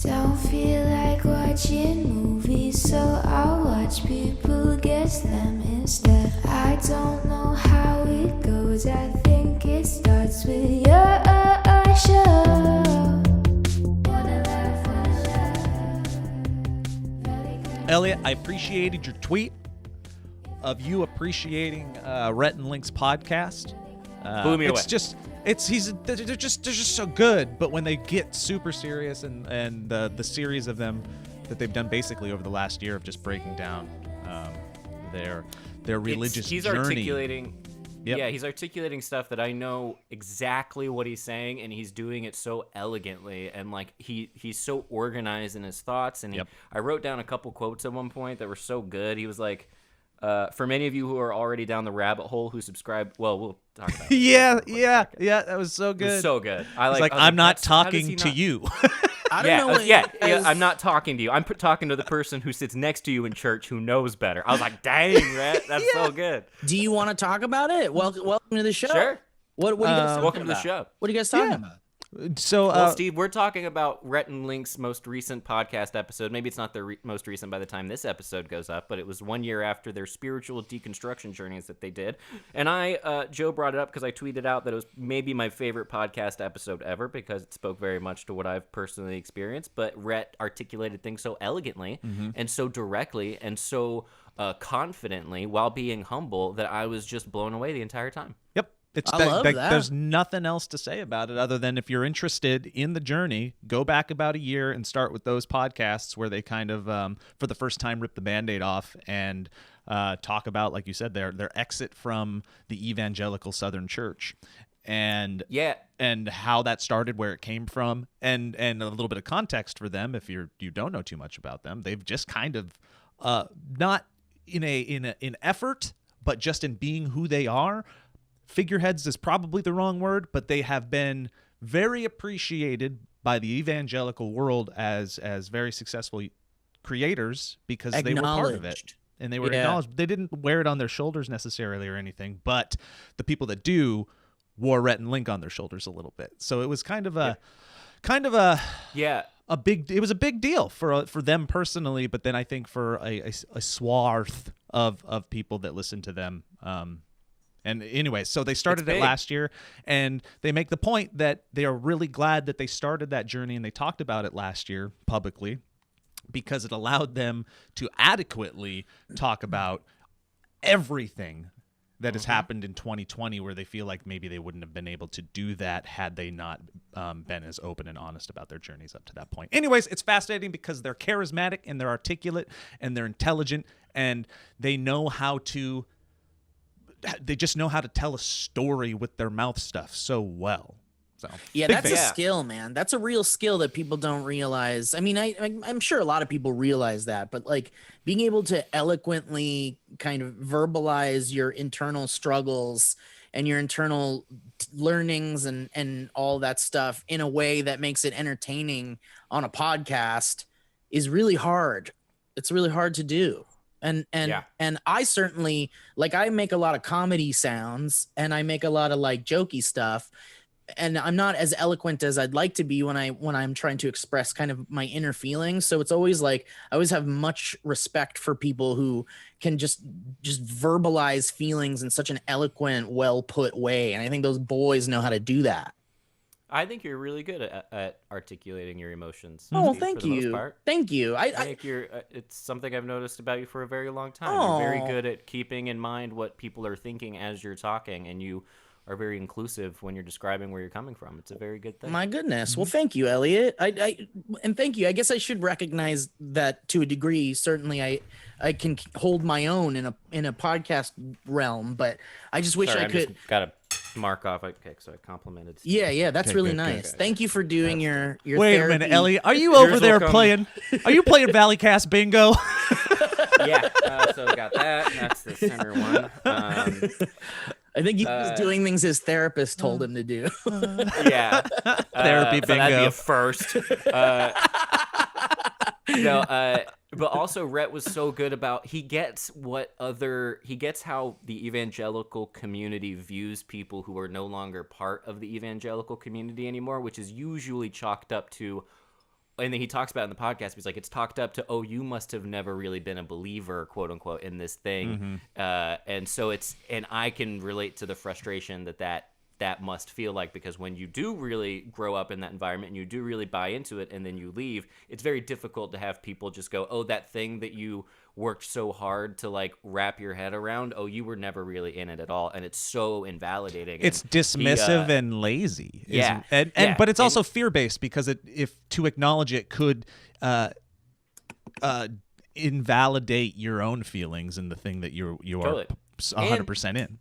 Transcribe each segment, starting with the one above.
Don't feel like watching movies, so I'll watch people guess them instead. I don't know how it goes, I think it starts with your show. Elliot, I appreciated your tweet of you appreciating Rhett and Link's podcast. Blew me away. They're just so good. But when they get super serious and the series of them that they've done basically over the last year of just breaking down their religious journey. Articulating. Yep. Yeah, he's articulating stuff that I know exactly what he's saying, and he's doing it so elegantly, and like he's so organized in his thoughts. And I wrote down a couple quotes at one point that were so good. He was like, for many of you who are already down the rabbit hole who subscribe, well, we'll talk about it. yeah, that was so good. It was so good. I'm not talking to you. I don't know. I'm not talking to you. I'm talking to the person who sits next to you in church who knows better. I was like, dang, Rhett, that's so good. Do you want to talk about it? Welcome to the show. Sure. What are you guys talking welcome about? to the show. What are you guys talking about? So, well, Steve, we're talking about Rhett and Link's most recent podcast episode. Maybe it's not the most recent by the time this episode goes up, but it was 1 year after their spiritual deconstruction journeys that they did. And Joe brought it up because I tweeted out that it was maybe my favorite podcast episode ever because it spoke very much to what I've personally experienced. But Rhett articulated things so elegantly and so directly and so confidently while being humble that I was just blown away the entire time. Yep. I love that. There's nothing else to say about it other than if you're interested in the journey, go back about a year and start with those podcasts where they kind of, for the first time, rip the Band-Aid off and talk about, like you said, their exit from the evangelical Southern Church. And how that started, where it came from, and a little bit of context for them if you don't know too much about them. They've just kind of not in effort, but just in being who they are. Figureheads is probably the wrong word, but they have been very appreciated by the evangelical world as very successful creators because they were part of it. And they were acknowledged. They didn't wear it on their shoulders necessarily or anything, but the people that do wore Rhett and Link on their shoulders a little bit. So it was kind of a big deal for them personally, but then I think for a swath of people that listen to them. And anyway, so they started it last year, and they make the point that they are really glad that they started that journey, and they talked about it last year publicly because it allowed them to adequately talk about everything that has happened in 2020, where they feel like maybe they wouldn't have been able to do that had they not been as open and honest about their journeys up to that point. Anyways, it's fascinating because they're charismatic, and they're articulate, and they're intelligent, and they just know how to tell a story with their mouth stuff so well. So that's a skill, man. That's a real skill that people don't realize. I mean, I'm sure a lot of people realize that, but like being able to eloquently kind of verbalize your internal struggles and your internal learnings and all that stuff in a way that makes it entertaining on a podcast is really hard. It's really hard to do. And I certainly, like, I make a lot of comedy sounds and I make a lot of like jokey stuff, and I'm not as eloquent as I'd like to be when I'm trying to express kind of my inner feelings. So it's always like, I always have much respect for people who can just verbalize feelings in such an eloquent, well put way. And I think those boys know how to do that. I think you're really good at articulating your emotions. Oh, Steve, thank for the you. most part. Thank you. I think you're. It's something I've noticed about you for a very long time. Oh. You're very good at keeping in mind what people are thinking as you're talking, and you are very inclusive when you're describing where you're coming from. It's a very good thing. My goodness. Well, thank you, Elliot. And thank you. I guess I should recognize that to a degree. Certainly, I can hold my own in a podcast realm, but I just wish I could. Got to mark off. Okay, so I complimented Steve. Yeah, that's really nice. Okay. Thank you for doing your Wait therapy. a minute, Elliot. Are you over there playing? Are you playing Valleycast bingo? Yeah. So we got that. That's the center one. I think he was doing things his therapist told him to do. Yeah. Therapy bingo. So that'd be a first. But also Rhett was so good about he gets how the evangelical community views people who are no longer part of the evangelical community anymore, which is usually chalked up to and then he talks about it in the podcast. He's like, it's talked up to, oh, you must have never really been a believer, quote unquote, in this thing. And so and I can relate to the frustration that must feel like, because when you do really grow up in that environment and you do really buy into it and then you leave, it's very difficult to have people just go, oh, that thing that you worked so hard to like wrap your head around, oh, you were never really in it at all. And it's so invalidating. It's dismissive and lazy. Yeah. But it's also fear-based, because if to acknowledge it could invalidate your own feelings in the thing that you are 100% in.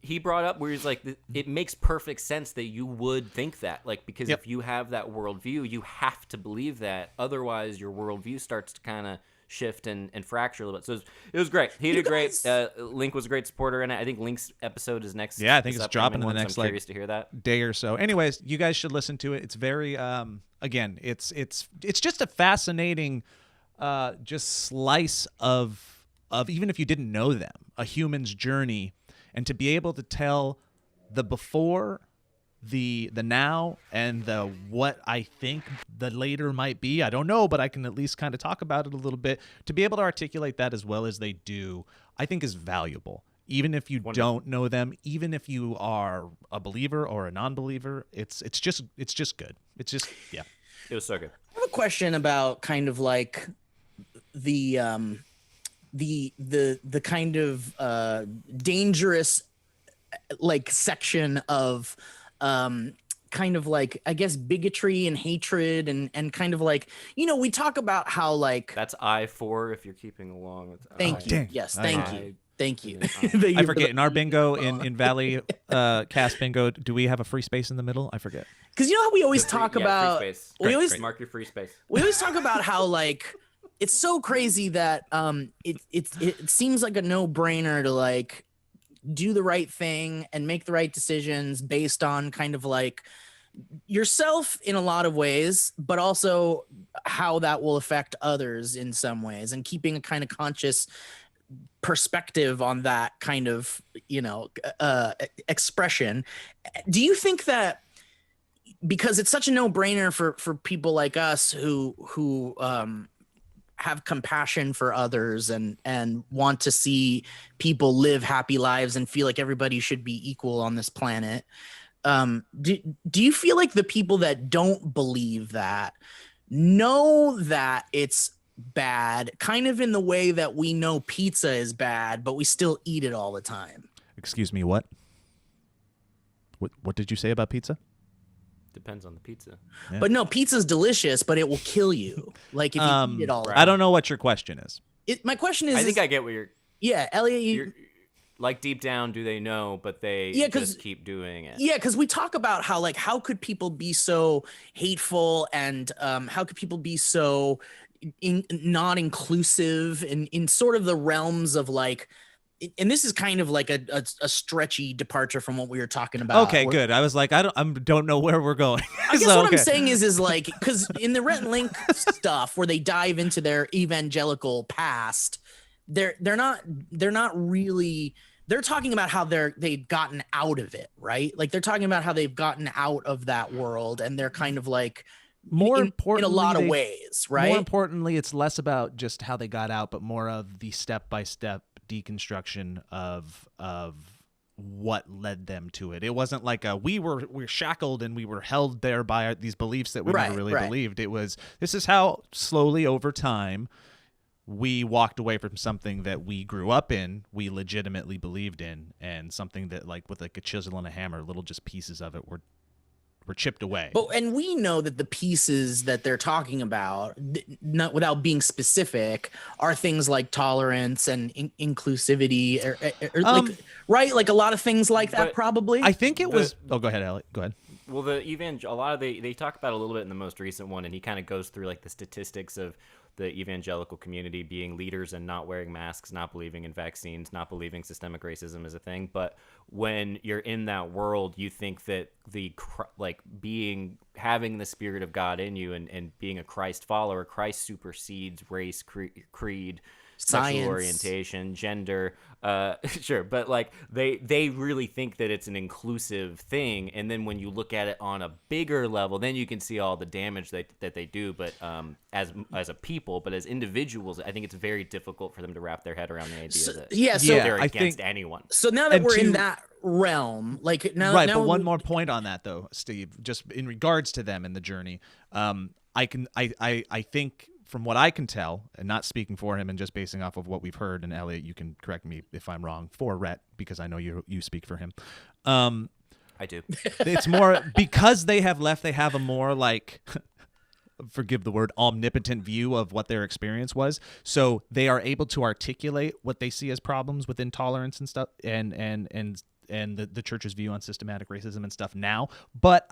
He brought up where he's like, it makes perfect sense that you would think that, like, because if you have that worldview, you have to believe that. Otherwise, your worldview starts to kind of shift and fracture a little bit. So it was great. He did great. Link was a great supporter in it. I think Link's episode is next. Yeah, I think it's dropping in the next I'm curious to hear that day or so. Anyways, you guys should listen to it. It's very again, it's just a fascinating just slice of even if you didn't know them, a human's journey. And to be able to tell the before, the now, and the what I think the later might be, I don't know, but I can at least kind of talk about it a little bit. To be able to articulate that as well as they do, I think is valuable. Even if you don't know them, even if you are a believer or a non-believer, it's just good. It's just It was so good. I have a question about kind of like the kind of dangerous like section of kind of like, I guess, bigotry and hatred and kind of like, you know, we talk about how like that's I4 if you're keeping along with thank you. Yes, thank you. I forget, in our bingo, in Valley cast bingo, do we have a free space in the middle? I forget. Because you know how we always talk about free space. we always mark your free space. We always talk about how like it's so crazy that it seems like a no-brainer to like do the right thing and make the right decisions based on kind of like yourself in a lot of ways, but also how that will affect others in some ways, and keeping a kind of conscious perspective on that kind of, you know, expression. Do you think that because it's such a no-brainer for people like us who have compassion for others and want to see people live happy lives and feel like everybody should be equal on this planet, do you feel like the people that don't believe that know that it's bad, kind of in the way that we know pizza is bad, but we still eat it all the time? Excuse me, what did you say about pizza? Depends on the pizza. Yeah. But no, pizza's delicious, but it will kill you. Like if you eat it all. I don't know what your question is. My question is, I think I get what you're. Yeah, Elliot. Like deep down, do they know? But they just keep doing it. Yeah, because we talk about how like how could people be so hateful and how could people be so not inclusive in sort of the realms of like. And this is kind of like a stretchy departure from what we were talking about. Okay, good. I was like, I don't know where we're going. I guess what I'm saying is like, because in the Rhett and Link stuff where they dive into their evangelical past, they're not really. They're talking about how they've gotten out of it, right? Like they're talking about how they've gotten out of that world, and they're kind of like in a lot of ways, right? More importantly, it's less about just how they got out, but more of the step-by-step deconstruction of what led them to it. It wasn't like we're shackled and we were held there by these beliefs that we never really believed. It was, this is how slowly over time we walked away from something that we grew up in, we legitimately believed in, and something that like with like a chisel and a hammer, little just pieces of it were chipped away. But and we know that the pieces that they're talking about, not without being specific, are things like tolerance and inclusivity, or like, right? Like a lot of things like that, probably. I think it was. Oh, go ahead, Alec. Go ahead. Well, a lot of they talk about a little bit in the most recent one, and he kind of goes through like the statistics of the evangelical community being leaders and not wearing masks, not believing in vaccines, not believing systemic racism is a thing. But when you're in that world, you think that having the Spirit of God in you and being a Christ follower, Christ supersedes race, creed, sexual Science. orientation, gender, sure, but like they really think that it's an inclusive thing, and then when you look at it on a bigger level, then you can see all the damage that they do. But as a people, but as individuals, I think it's very difficult for them to wrap their head around the idea that they're I against think- anyone. So now that And we're in to- that realm, like now, Right, now but one more point on that though, Steve, just in regards to them in the journey. I think from what I can tell, and not speaking for him and just basing off of what we've heard, and Elliot, you can correct me if I'm wrong, for Rhett, because I know you speak for him. I do. It's more because they have left, they have a more like forgive the word, omnipotent view of what their experience was. So they are able to articulate what they see as problems with intolerance and stuff, and the church's view on systematic racism and stuff now. But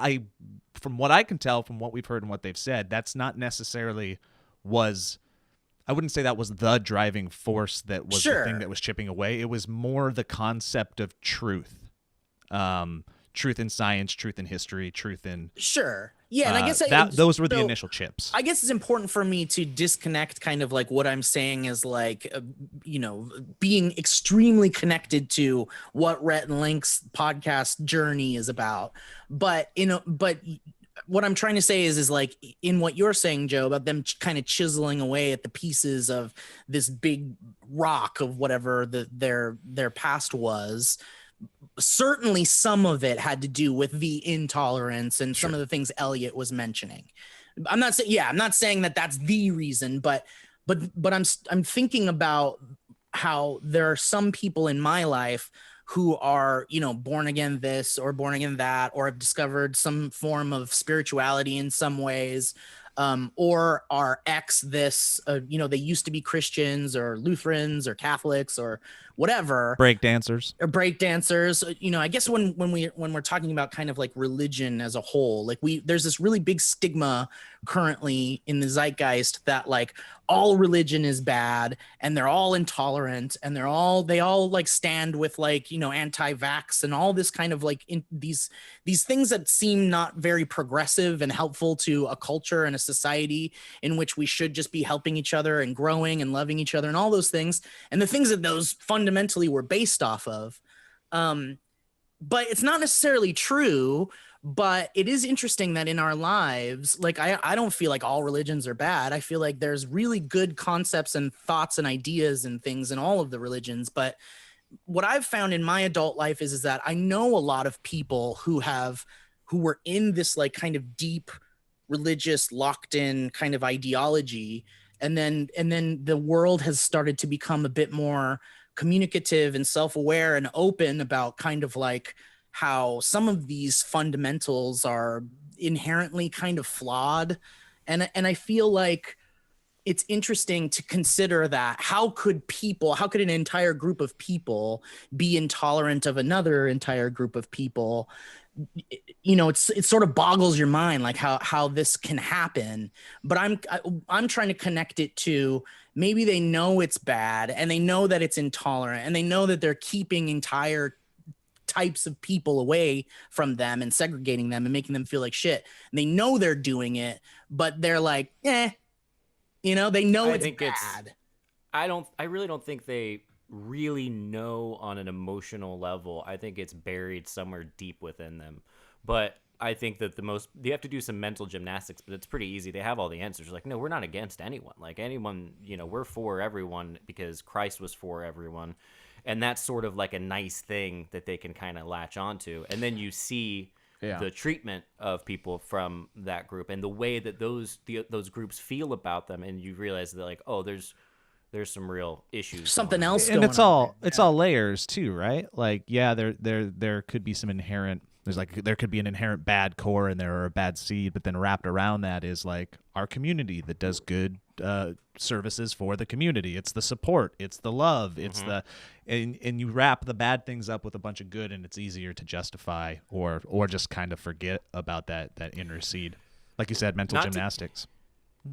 from what I can tell, from what we've heard and what they've said, that's not necessarily I wouldn't say that was the driving force that was the thing that was chipping away. It was more the concept of truth. Truth in science, truth in history, truth in... Sure. Yeah, and I guess those were the initial chips. I guess it's important for me to disconnect kind of like what I'm saying is like, being extremely connected to what Rhett and Link's podcast journey is about. But, what I'm trying to say is like in what you're saying, Joe, about them kind of chiseling away at the pieces of this big rock of whatever their past was. Certainly some of it had to do with the intolerance and some of the things Elliot was mentioning. I'm not saying that that's the reason, but I'm thinking about how there are some people in my life who are, born again this or born again that, or have discovered some form of spirituality in some ways, or are ex this, they used to be Christians or Lutherans or Catholics or whatever. Break dancers. I guess when we're talking about kind of like religion as a whole, like there's this really big stigma currently in the zeitgeist that like all religion is bad and they're all intolerant and they all like stand with like, anti-vax and all this kind of like these things that seem not very progressive and helpful to a culture and a society in which we should just be helping each other and growing and loving each other and all those things, and the things that those fundamentally were based off of. But it's not necessarily true. But it is interesting that in our lives, like I don't feel like all religions are bad. I feel like there's really good concepts and thoughts and ideas and things in all of the religions. But what I've found in my adult life is that I know a lot of people who were in this like kind of deep religious locked in kind of ideology. And then the world has started to become a bit more communicative and self-aware and open about kind of like how some of these fundamentals are inherently kind of flawed. And I feel like it's interesting to consider that how could an entire group of people be intolerant of another entire group of people? It sort of boggles your mind, like how this can happen. But I'm trying to connect it to maybe they know it's bad and they know that it's intolerant and they know that they're keeping entire types of people away from them and segregating them and making them feel like shit. And they know they're doing it, but they're like, they know it's bad. I really don't think they really know on an emotional level. I think it's buried somewhere deep within them. But I think that you have to do some mental gymnastics, but it's pretty easy. They have all the answers. Like, no, we're not against anyone. Like anyone, we're for everyone because Christ was for everyone. And that's sort of like a nice thing that they can kind of latch onto. And then you see the treatment of people from that group and the way that those groups feel about them, and you realize that like, oh, there's some real issues. Something else, and going it's on all there. it's all layers too, right? Like, there could be some inherent. There could be an inherent bad core in there or a bad seed, but then wrapped around that is like our community that does good services for the community. It's the support, it's the love, it's and you wrap the bad things up with a bunch of good, and it's easier to justify or just kind of forget about that inner seed. Like you said, mental gymnastics.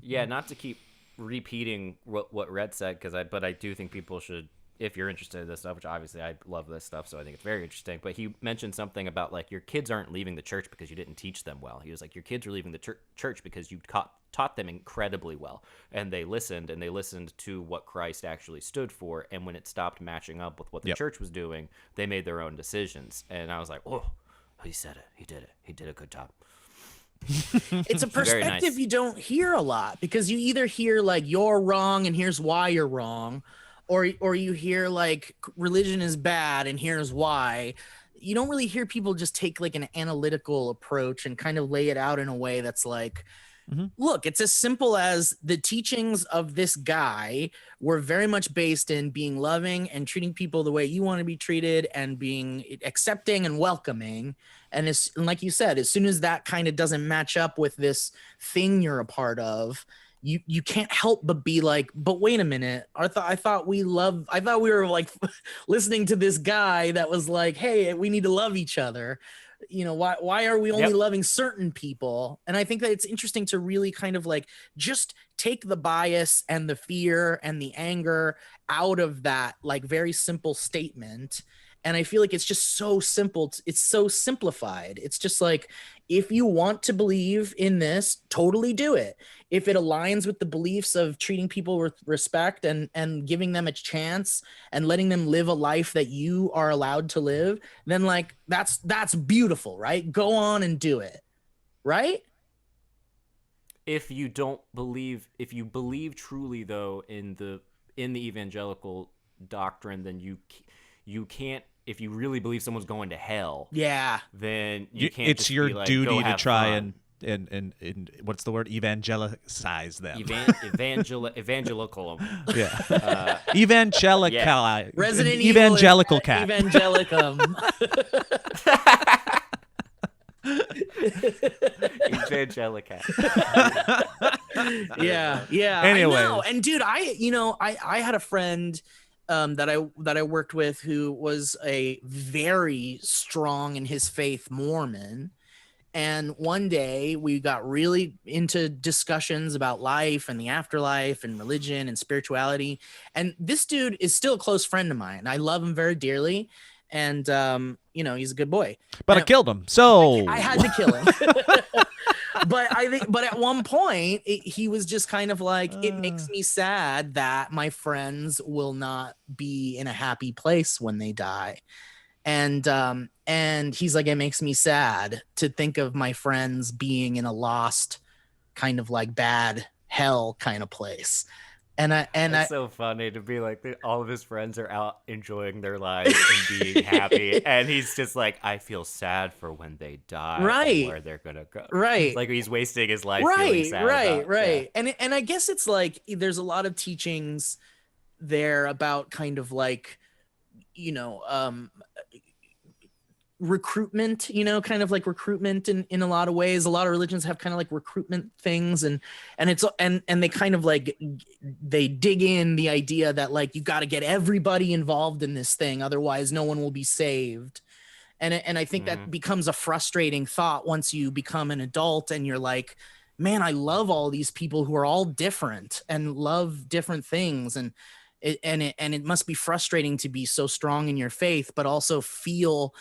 Not to keep repeating what Rhett said, but I do think people should if you're interested in this stuff, which obviously I love this stuff, so I think it's very interesting. But he mentioned something about like your kids aren't leaving the church because you didn't teach them well. He was like, your kids are leaving the church because you taught them incredibly well, and they listened to what Christ actually stood for. And when it stopped matching up with what the church was doing, they made their own decisions. And I was like, oh, he said it. He did it. He did a good job. It's a perspective you don't hear a lot, because you either hear like you're wrong and here's why you're wrong, or you hear like religion is bad and here's why. You don't really hear people just take like an analytical approach and kind of lay it out in a way that's like, look, it's as simple as the teachings of this guy were very much based in being loving and treating people the way you want to be treated and being accepting and welcoming. And like you said, as soon as that kind of doesn't match up with this thing you're a part of, you can't help but be like, but wait a minute, I thought we were like listening to this guy that was like, hey, we need to love each other. You know, why are we only loving certain people? And I think that it's interesting to really kind of like just take the bias and the fear and the anger out of that like very simple statement. And I feel like it's just so simple. It's so simplified. It's just like, if you want to believe in this, totally do it. If it aligns with the beliefs of treating people with respect and giving them a chance and letting them live a life that you are allowed to live, then like that's beautiful, right? Go on and do it, right? If you believe truly though in the evangelical doctrine, then you can't. If you really believe someone's going to hell, then you can't. It's your be like, duty go to have try fun. and what's the word? Evangelicize them. Evangelical. Yeah. Evangelical. Yeah. Resident evangelical Evil cat. Evangelicum. Evangelica. Yeah. Anyway. I know. And dude, I had a friend that I worked with who was a very strong in his faith Mormon. And one day we got really into discussions about life and the afterlife and religion and spirituality. And this dude is still a close friend of mine. I love him very dearly. And, he's a good boy. But I killed him. So I had to kill him. But at one point he was just kind of like, it makes me sad that my friends will not be in a happy place when they die. And he's like, it makes me sad to think of my friends being in a lost kind of like bad hell kind of place. It's so funny to be like, all of his friends are out enjoying their lives and being happy, and he's just like, I feel sad for when they die, and where they're gonna go. Right, it's like he's wasting his life. Feeling sad right. Yeah. And I guess it's like there's a lot of teachings there about kind of like, recruitment, kind of like recruitment in a lot of ways. A lot of religions have kind of like recruitment things, and they kind of like they dig in the idea that like you got to get everybody involved in this thing, otherwise no one will be saved. And I think that becomes a frustrating thought once you become an adult and you're like, man, I love all these people who are all different and love different things, and it must be frustrating to be so strong in your faith but also feel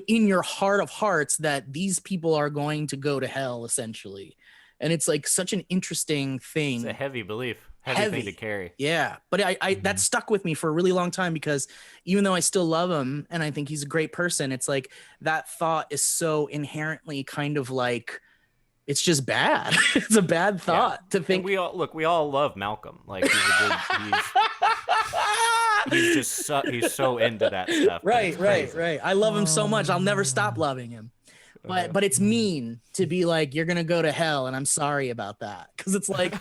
in your heart of hearts that these people are going to go to hell essentially. And it's like such an interesting thing. It's a heavy belief, heavy thing to carry. Yeah, but I that stuck with me for a really long time, because even though I still love him and I think he's a great person, it's like that thought is so inherently kind of like, it's just bad. It's a bad thought to think. And we all love Malcolm. Like he's so into that stuff. Right. I love him so much. I'll never stop loving him. But it's mean to be like, you're gonna go to hell, and I'm sorry about that. Because it's like,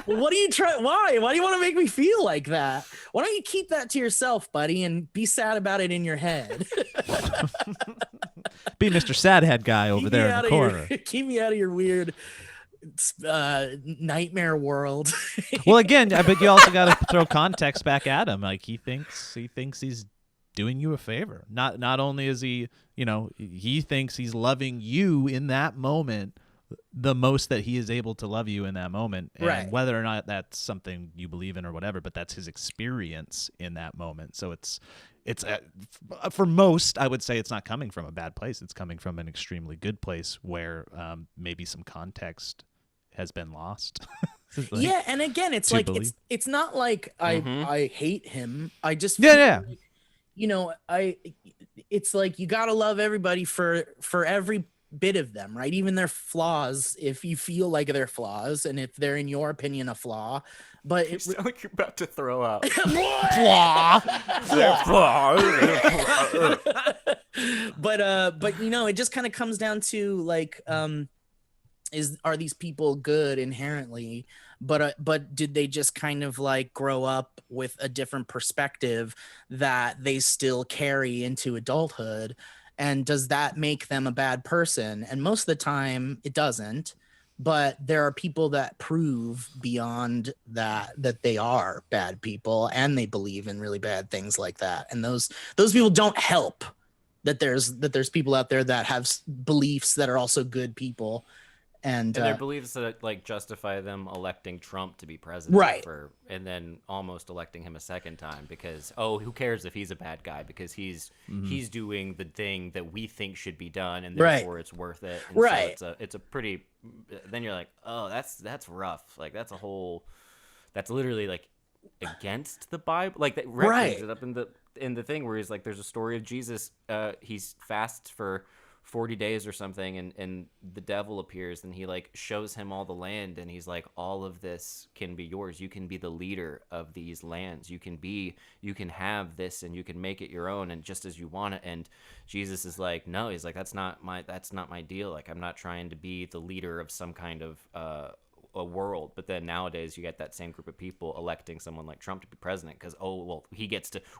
well, what are you trying? Why do you want to make me feel like that? Why don't you keep that to yourself, buddy, and be sad about it in your head? Be Mr. Sadhead guy over there in the corner. Keep me out of your weird nightmare world. Well, again, I bet you also got to throw context back at him. Like he thinks he's doing you a favor. Not only is he, he thinks he's loving you in that moment the most that he is able to love you in that moment, and Right. whether or not that's something you believe in or whatever, but that's his experience in that moment. So it's for most, I would say it's not coming from a bad place. It's coming from an extremely good place where maybe some context has been lost. Like, yeah, and again, it's to like believe. it's not like I hate him. I just Yeah. like, you know, it's like you gotta love everybody for every bit of them, right? Even their flaws, if you feel like they're flaws, and if they're in your opinion a flaw. But You it sound like you're about to throw up. but you know, it just kind of comes down to like are these people good inherently, but did they just kind of like grow up with a different perspective that they still carry into adulthood, and does that make them a bad person? And most of the time it doesn't, but there are people that prove beyond that they are bad people and they believe in really bad things like that, and those people don't help that there's people out there that have beliefs that are also good people. And their beliefs that like justify them electing Trump to be president, Right. and then almost electing him a second time because who cares if he's a bad guy, because he's doing the thing that we think should be done, and Right. therefore it's worth it. And Right. So it's a pretty. Then you're like, oh, that's rough. Like that's literally like against the Bible. Like that Right. it up in the thing where he's like, there's a story of Jesus. He's fasts for 40 days or something, and the devil appears and he like shows him all the land, and he's like, all of this can be yours. You can be the leader of these lands. You can have this and you can make it your own, and just as you want it. And Jesus is like, no, he's like, that's not my deal. Like, I'm not trying to be the leader of some kind of a world. But then nowadays you get that same group of people electing someone like Trump to be president because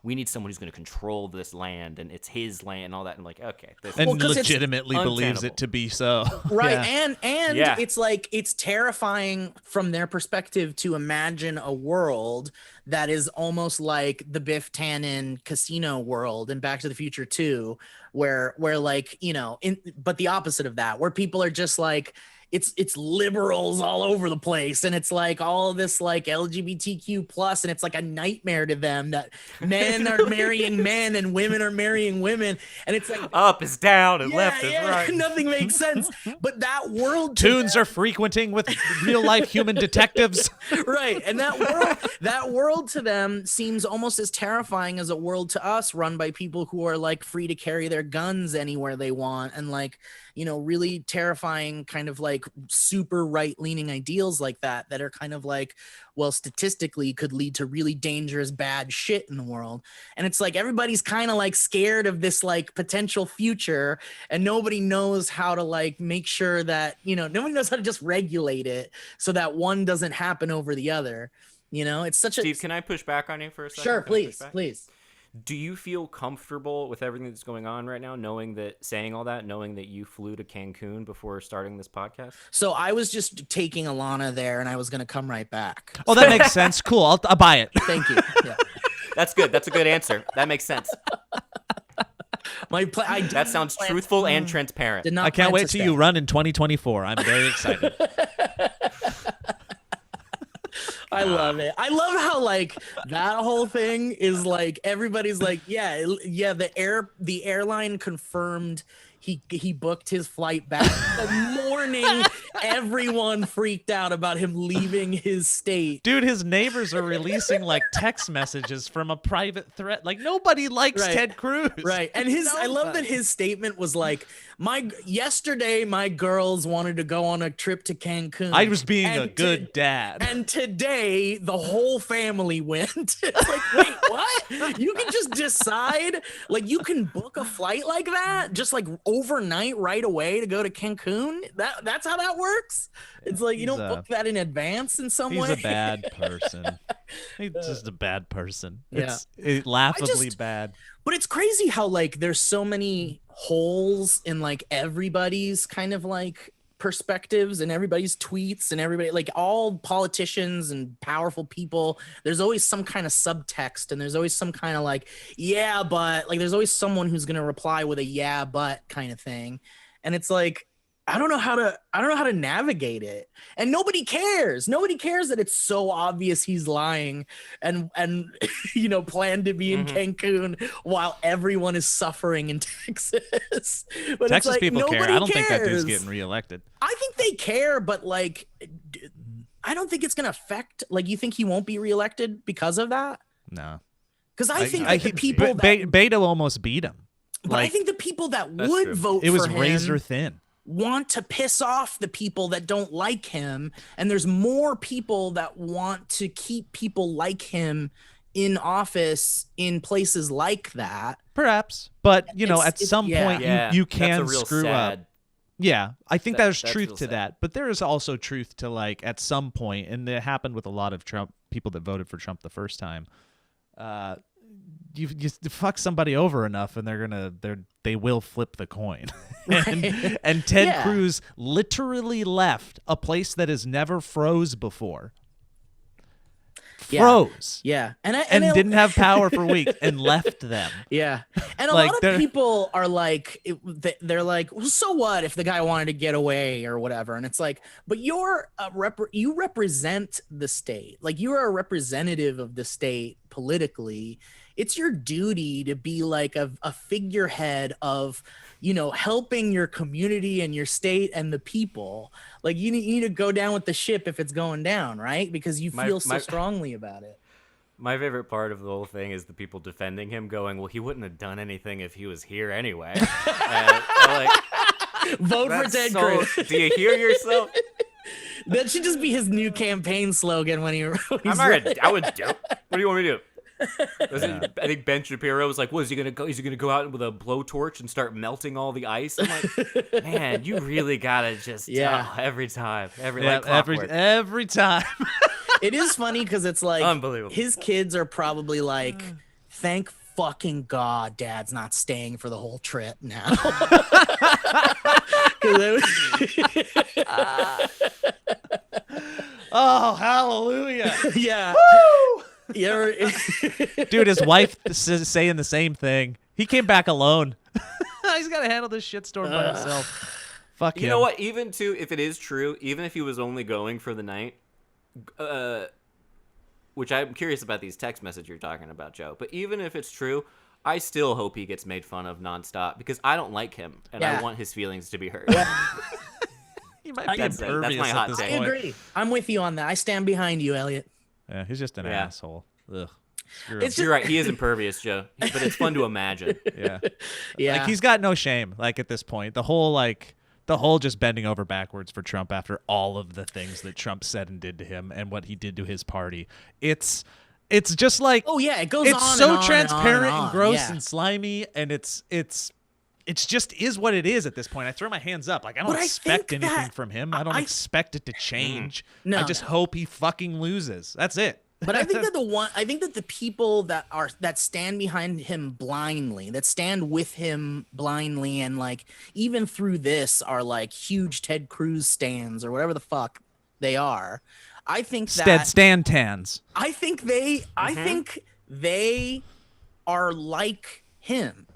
we need someone who's going to control this land, and it's his land and all that. And like, okay, and Well, 'cause it's legitimately believes untenable. it to be so. right. Yeah. And Yeah. it's like, it's terrifying from their perspective to imagine a world that is almost like the Biff Tannen casino world and Back to the Future 2, where like, you know, but the opposite of that, where people are just like, it's liberals all over the place, and it's like all this like LGBTQ plus, and it's like a nightmare to them that men are marrying men and women are marrying women, and it's like up is down and left is right. nothing makes sense. But that world to Tunes are frequenting with real life human detectives. right, and that world to them seems almost as terrifying as a world to us, run by people who are like free to carry their guns anywhere they want, and like, you know, really terrifying kind of like super right-leaning ideals like that are kind of like, well, statistically could lead to really dangerous bad shit in the world. And it's like everybody's kind of like scared of this like potential future, and nobody knows how to like make sure that, you know, nobody knows how to just regulate it so that one doesn't happen over the other. You know, it's such Steve, can I push back on you for a second? Sure, Can I push please, back? please. Do you feel comfortable with everything that's going on right now, knowing that you flew to Cancun before starting this podcast? So I was just taking Alana there, and I was going to come right back. Oh, that makes sense. Cool. I'll buy it. Thank you. Yeah. That's good. That's a good answer. That makes sense. That sounds truthful and transparent. Did not I can't plan wait to till you stay. run in 2024. I'm very excited. I love it. I love how like that whole thing is like everybody's like, yeah. The airline confirmed he booked his flight back the morning. Everyone freaked out about him leaving his state. Dude, his neighbors are releasing like text messages from a private threat. Like nobody likes Right. Ted Cruz. Right. And I love that his statement was like, yesterday my girls wanted to go on a trip to Cancun. I was being And a good dad. And today the whole family went. It's like, wait, what? You can just decide, like you can book a flight like that, just like overnight right away to go to Cancun. That's how that works. It's like you don't book that in advance in some way. He's a bad person. He's just a bad person. Yeah. It's laughably bad. But it's crazy how like there's so many holes in like everybody's kind of like perspectives and everybody's tweets, and everybody, like all politicians and powerful people, there's always some kind of subtext, and there's always some kind of like, yeah, but like there's always someone who's going to reply with a yeah, but kind of thing. And it's like, I don't know how to navigate it. And nobody cares. Nobody cares that it's so obvious he's lying and planned to be in Cancun while everyone is suffering in Texas. But Texas people care. I don't think that dude's cares. getting reelected. I think they care, but like I don't think it's going to affect, like, you think he won't be reelected because of that? No. Because I think the people Beto almost beat him. But I think the people that would vote it was for him razor thin. want to piss off the people that don't like him, and there's more people that want to keep people like him in office in places like that. Perhaps, but at some point you can screw up. Yeah, I think there's truth to that, but there is also truth to, like, at some point, and it happened with a lot of Trump people that voted for Trump the first time. You fuck somebody over enough, and they will flip the coin. and Ted Cruz literally left a place that has never froze before. Froze. Yeah. And didn't have power for weeks and left them. Yeah. And a lot of people are like, they're like, well, so what if the guy wanted to get away or whatever? And it's like, but you represent the state. Like, you are a representative of the state politically. It's your duty to be like a figurehead of, helping your community and your state and the people. Like, you need to go down with the ship if it's going down, right? Because you feel so strongly about it. My favorite part of the whole thing is the people defending him going, well, he wouldn't have done anything if he was here anyway. Vote for Ted Cruz. Do you hear yourself? That should just be his new campaign slogan when he's I would do it. What do you want me to do? I think Ben Shapiro was like, "What is he gonna go? Is he gonna go out with a blowtorch and start melting all the ice?" I'm like, "Man, you really gotta just every time, every time." It is funny because it's like unbelievable. His kids are probably like, "Thank fucking God, Dad's not staying for the whole trip now." Oh, hallelujah! Yeah. Woo! Yeah. Dude, his wife is saying the same thing. He came back alone. He's got to handle this shitstorm by himself. Fuck him. You know what? Even if it is true, even if he was only going for the night, which I'm curious about these text messages you're talking about, Joe. But even if it's true, I still hope he gets made fun of nonstop because I don't like him and I want his feelings to be hurt. He might be impervious. That's my hot take. I agree. I'm with you on that. I stand behind you, Elliot. Yeah, he's just an asshole. Ugh. You're right. He is impervious, Joe. But it's fun to imagine. Yeah. Yeah. Like, he's got no shame. Like, at this point, the whole just bending over backwards for Trump after all of the things that Trump said and did to him and what he did to his party. It's just like, oh yeah, it goes on. It's so and on transparent and, on. and gross and slimy, and it's just is what it is at this point. I throw my hands up. Like, I don't expect anything from him. I don't expect it to change. No, I just hope he fucking loses. That's it. But I think that the people that stand behind him blindly, that stand with him blindly, and like even through this are like huge Ted Cruz stands or whatever the fuck they are. I think Stantans. I think they are like him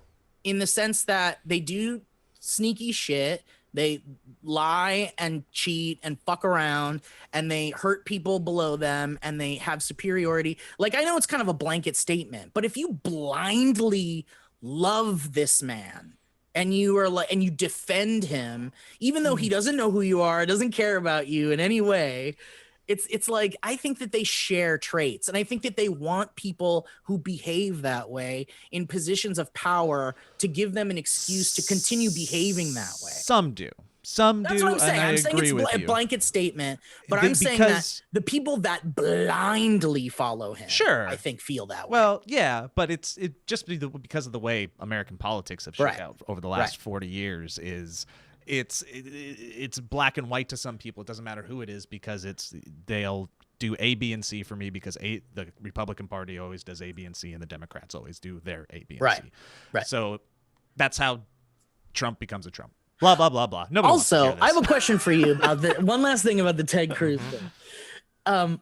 in the sense that they do sneaky shit. They lie and cheat and fuck around, and they hurt people below them, and they have superiority. Like, I know it's kind of a blanket statement, but if you blindly love this man and you defend him, even though he doesn't know who you are, doesn't care about you in any way, it's like, I think that they share traits, and I think that they want people who behave that way in positions of power to give them an excuse to continue behaving that way. Some do. That's what I'm saying. I'm saying it's a blanket statement, but I'm saying that the people that blindly follow him, I think, feel that way. Well, yeah, but it's just because of the way American politics have shook out over the last 40 years is. It's black and white to some people. It doesn't matter who it is because they'll do A, B, and C for me because the Republican Party always does A, B, and C, and the Democrats always do their A, B, and C. Right. So that's how Trump becomes a Trump. Blah blah blah blah. Nobody also, wants to hear this. I have a question for you about one last thing about the Ted Cruz thing.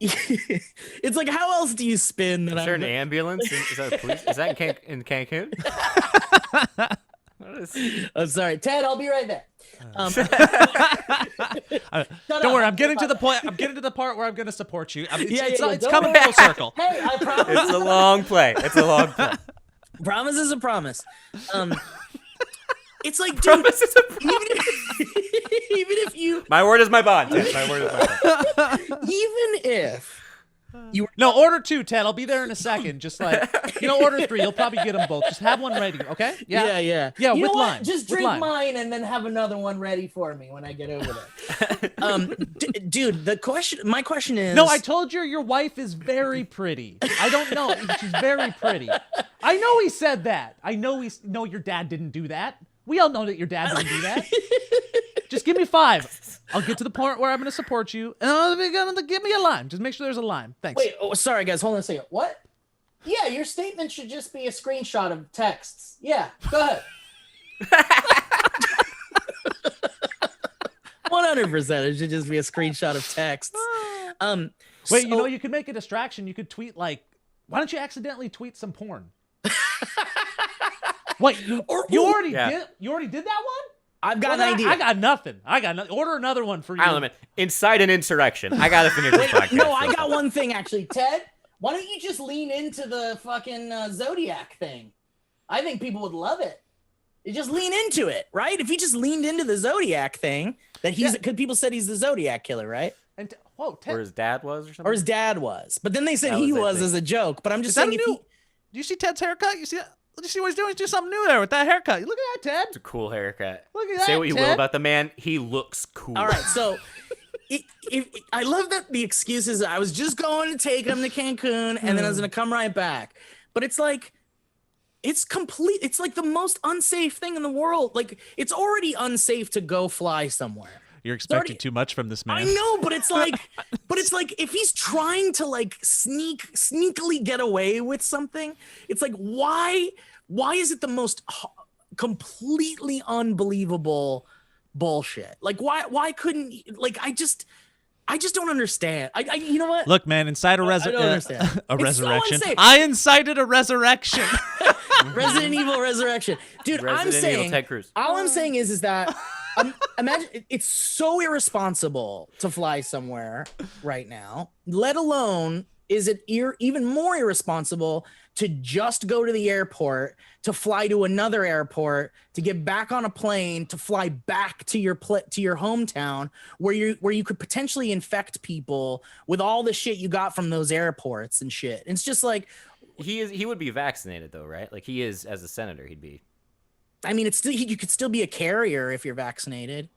It's like, how else do you spin that? Is there an ambulance? Is that in Cancun? I'm sorry, Ted. I'll be right there. Don't worry, I'm getting to the point. I'm getting to the part where I'm going to support you. I mean, it's don't coming worry. full circle. Hey, I promise. It's a long play. Promise is a promise. It's like, dude, Promise is a promise. even if you, My word is my bond. Ted. My word is my bond. even if you were, No, order 2, Ted. I'll be there in a second. Just order 3. You'll probably get them both. Just have one ready, okay? yeah. Yeah, You with know what? lime. Just with drink lime. mine and then have another one ready for me when I get over there. Dude, my question is. No, I told you your wife is very pretty. I don't know. She's very pretty. I know he said that. I know no, your dad didn't do that. We all know that your dad didn't do that. Just give me 5. I'll get to the point where I'm going to support you, and you're going to give me a lime. Just make sure there's a lime. Thanks. Wait, sorry guys, hold on a second. What? Yeah, your statement should just be a screenshot of texts. Yeah, go ahead. 100%. It should just be a screenshot of texts. Wait, you could make a distraction. You could tweet why don't you accidentally tweet some porn? Wait, you already did? You already did that one? I've got an idea. I got nothing. Order another one for you. I don't know, man. Incite an insurrection. I gotta finish this podcast. No, I got one thing actually. Ted, why don't you just lean into the fucking Zodiac thing? I think people would love it. You just lean into it, right? If you just leaned into the Zodiac thing, that because people said he's the Zodiac killer, right? And Ted, Or his dad was, or something. Or his dad was, but then they said That he was, I was think. as a joke. But I'm just Is that saying, do you see Ted's haircut? You see that? You see what he's doing? He's doing something new there with that haircut. Look at that, Ted. It's a cool haircut. Look at that, Say what you will Ted. about the man, he looks cool. all right, so I love that the excuses. I was just going to take him to Cancun, and then I was going to come right back. But it's like, it's complete. It's like the most unsafe thing in the world. Like, it's already unsafe to go fly somewhere. You're expecting too much from this man. I know, but it's like, if he's trying to like sneakily get away with something, it's like, why is it the most completely unbelievable bullshit? Like, why couldn't, like, I just don't understand. You know what? Look, man, inside a I don't understand. a It's resurrection. so unsafe. I incited a resurrection. Resident Evil Resurrection, dude. Resident Evil Ted Cruz. All I'm saying is that imagine it's so irresponsible to fly somewhere right now. Let alone is it even more irresponsible to just go to the airport, to fly to another airport, to get back on a plane, to fly back to your hometown where you could potentially infect people with all the shit you got from those airports and shit. It's just like, He would be vaccinated though, right? Like he is as a senator, he'd be. I mean, it's still, you could still be a carrier if you're vaccinated.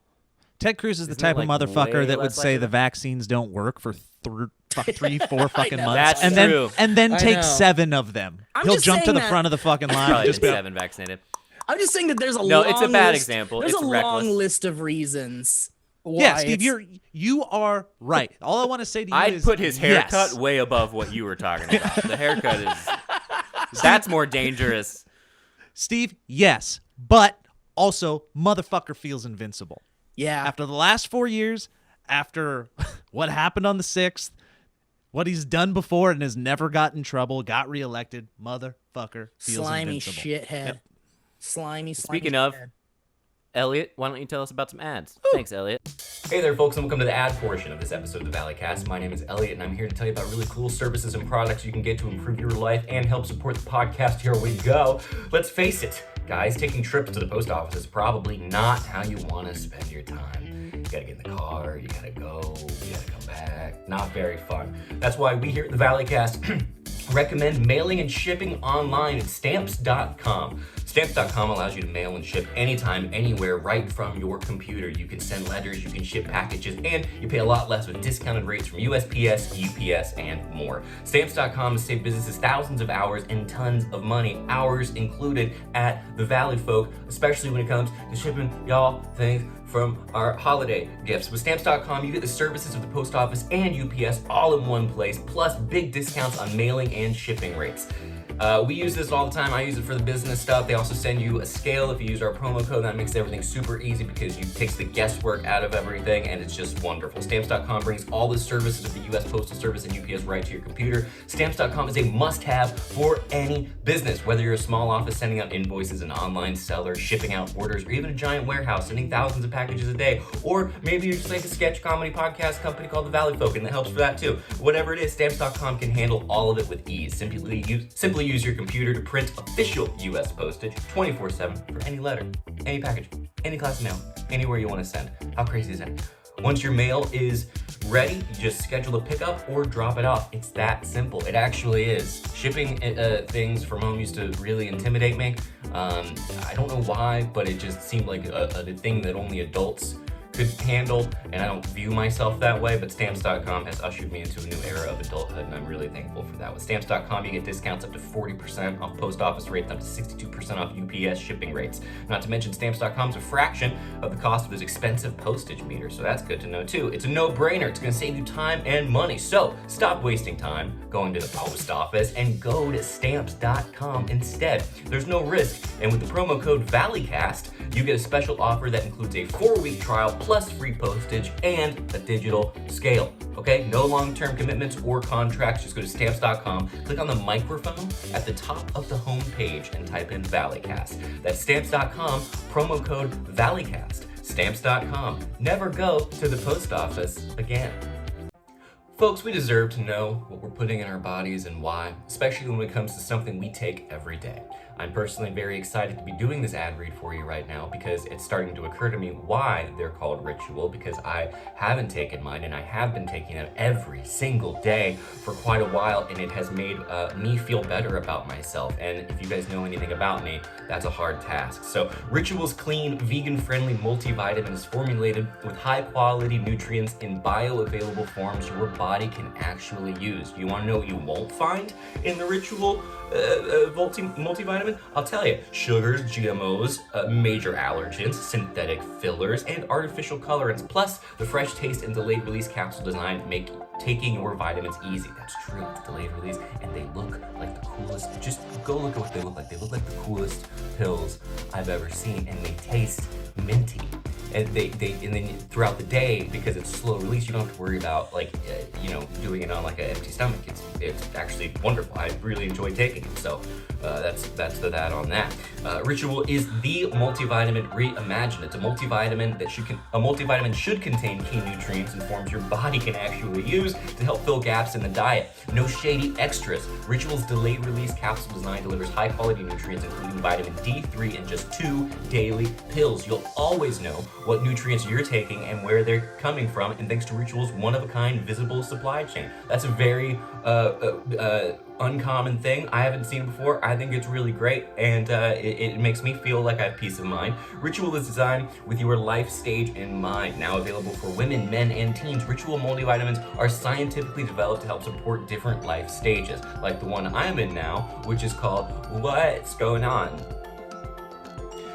Ted Cruz is the Isn't type it, of like, motherfucker way that would less say likely? the vaccines don't work for 3, 4 fucking know. months, That's and true. then I take know. 7 of them. I'm He'll just jump to saying the that- front of the fucking line. Probably And just been be like, 7 vaccinated. I'm just saying that there's a No, long it's a bad list- example. There's It's a reckless. long list of reasons. Why yeah, Steve, it's- you are right. All I want to say to you I'd is put his haircut yes. way above what you were talking about. The haircut that's more dangerous. Steve, yes, but also motherfucker feels invincible. Yeah. After the last 4 years, after what happened on the 6th, what he's done before and has never gotten in trouble, got reelected, motherfucker feels Slimy invincible. shithead. Yep. Slimy Speaking of, shithead. Elliot, why don't you tell us about some ads? Thanks, Elliot. Hey there, folks, and welcome to the ad portion of this episode of the Valleycast. My name is Elliot, and I'm here to tell you about really cool services and products you can get to improve your life and help support the podcast. Here we go. Let's face it, guys, taking trips to the post office is probably not how you want to spend your time. You gotta get in the car, you gotta go, you gotta come back. Not very fun. That's why we here at the Valleycast recommend mailing and shipping online at Stamps.com. Stamps.com allows you to mail and ship anytime, anywhere, right from your computer. You can send letters, you can ship packages, and you pay a lot less with discounted rates from USPS, UPS, and more. Stamps.com has saved businesses thousands of hours and tons of money, hours included at the Valleyfolk, especially when it comes to shipping y'all things from our holiday gifts. With Stamps.com, you get the services of the post office and UPS all in one place, plus big discounts on mailing and shipping rates. We use this all the time. I use it for the business stuff. They also send you a scale if you use our promo code. That makes everything super easy because it takes the guesswork out of everything, and it's just wonderful. Stamps.com brings all the services of the U.S. Postal Service and UPS right to your computer. Stamps.com is a must-have for any business, whether you're a small office sending out invoices, an online seller, shipping out orders, or even a giant warehouse sending thousands of packages a day, or maybe you're just like a sketch comedy podcast company called the Valleyfolk, and that helps for that too. Whatever it is, Stamps.com can handle all of it with ease. Simply use your computer to print official U.S. postage 24/7 for any letter, any package, any class of mail, anywhere you want to send. How crazy is that? Once your mail is ready, you just schedule a pickup or drop it off. It's that simple. It actually is. Shipping things from home used to really intimidate me. I don't know why, but it just seemed like a thing that only adults could handle, and I don't view myself that way, but Stamps.com has ushered me into a new era of adulthood, and I'm really thankful for that. With Stamps.com, you get discounts up to 40% off post office rates, up to 62% off UPS shipping rates. Not to mention, Stamps.com is a fraction of the cost of those expensive postage meters, so that's good to know too. It's a no-brainer. It's going to save you time and money, so stop wasting time going to the post office and go to Stamps.com instead. There's no risk, and with the promo code Valleycast, you get a special offer that includes a 4-week trial plus free postage and a digital scale. Okay, no long-term commitments or contracts. Just go to Stamps.com, click on the microphone at the top of the home page and type in Valleycast. That's Stamps.com, promo code Valleycast. Stamps.com. Never go to the post office again. Folks, we deserve to know what we're putting in our bodies and why, especially when it comes to something we take every day. I'm personally very excited to be doing this ad read for you right now because it's starting to occur to me why they're called Ritual, because I haven't taken mine and I have been taking them every single day for quite a while, and it has made me feel better about myself. And if you guys know anything about me, that's a hard task. So Ritual's clean, vegan-friendly multivitamin is formulated with high-quality nutrients in bioavailable forms your body can actually use. Do you want to know what you won't find in the Ritual multivitamin? I'll tell you: sugars, GMOs, major allergens, synthetic fillers, and artificial colorants, plus the fresh taste and delayed release capsule design make taking your vitamins easy. That's true, it's delayed release, and they look like the coolest. Just go look at what they look like. They look like the coolest pills I've ever seen, and they taste minty. And and then throughout the day, because it's slow release, you don't have to worry about doing it on like an empty stomach. It's actually wonderful. I really enjoy taking it. So that's that on that. Ritual is the multivitamin reimagined. It's a multivitamin a multivitamin should contain key nutrients and forms your body can actually use to help fill gaps in the diet. No shady extras. Ritual's delayed release capsule design delivers high quality nutrients, including vitamin D3 in just 2 daily pills. You'll always know what nutrients you're taking and where they're coming from, and thanks to Ritual's one-of-a-kind visible supply chain. That's a very uncommon thing. I haven't seen it before. I think it's really great, and it makes me feel like I have peace of mind. Ritual is designed with your life stage in mind. Now available for women, men, and teens, Ritual multivitamins are scientifically developed to help support different life stages, like the one I'm in now, which is called What's Going On?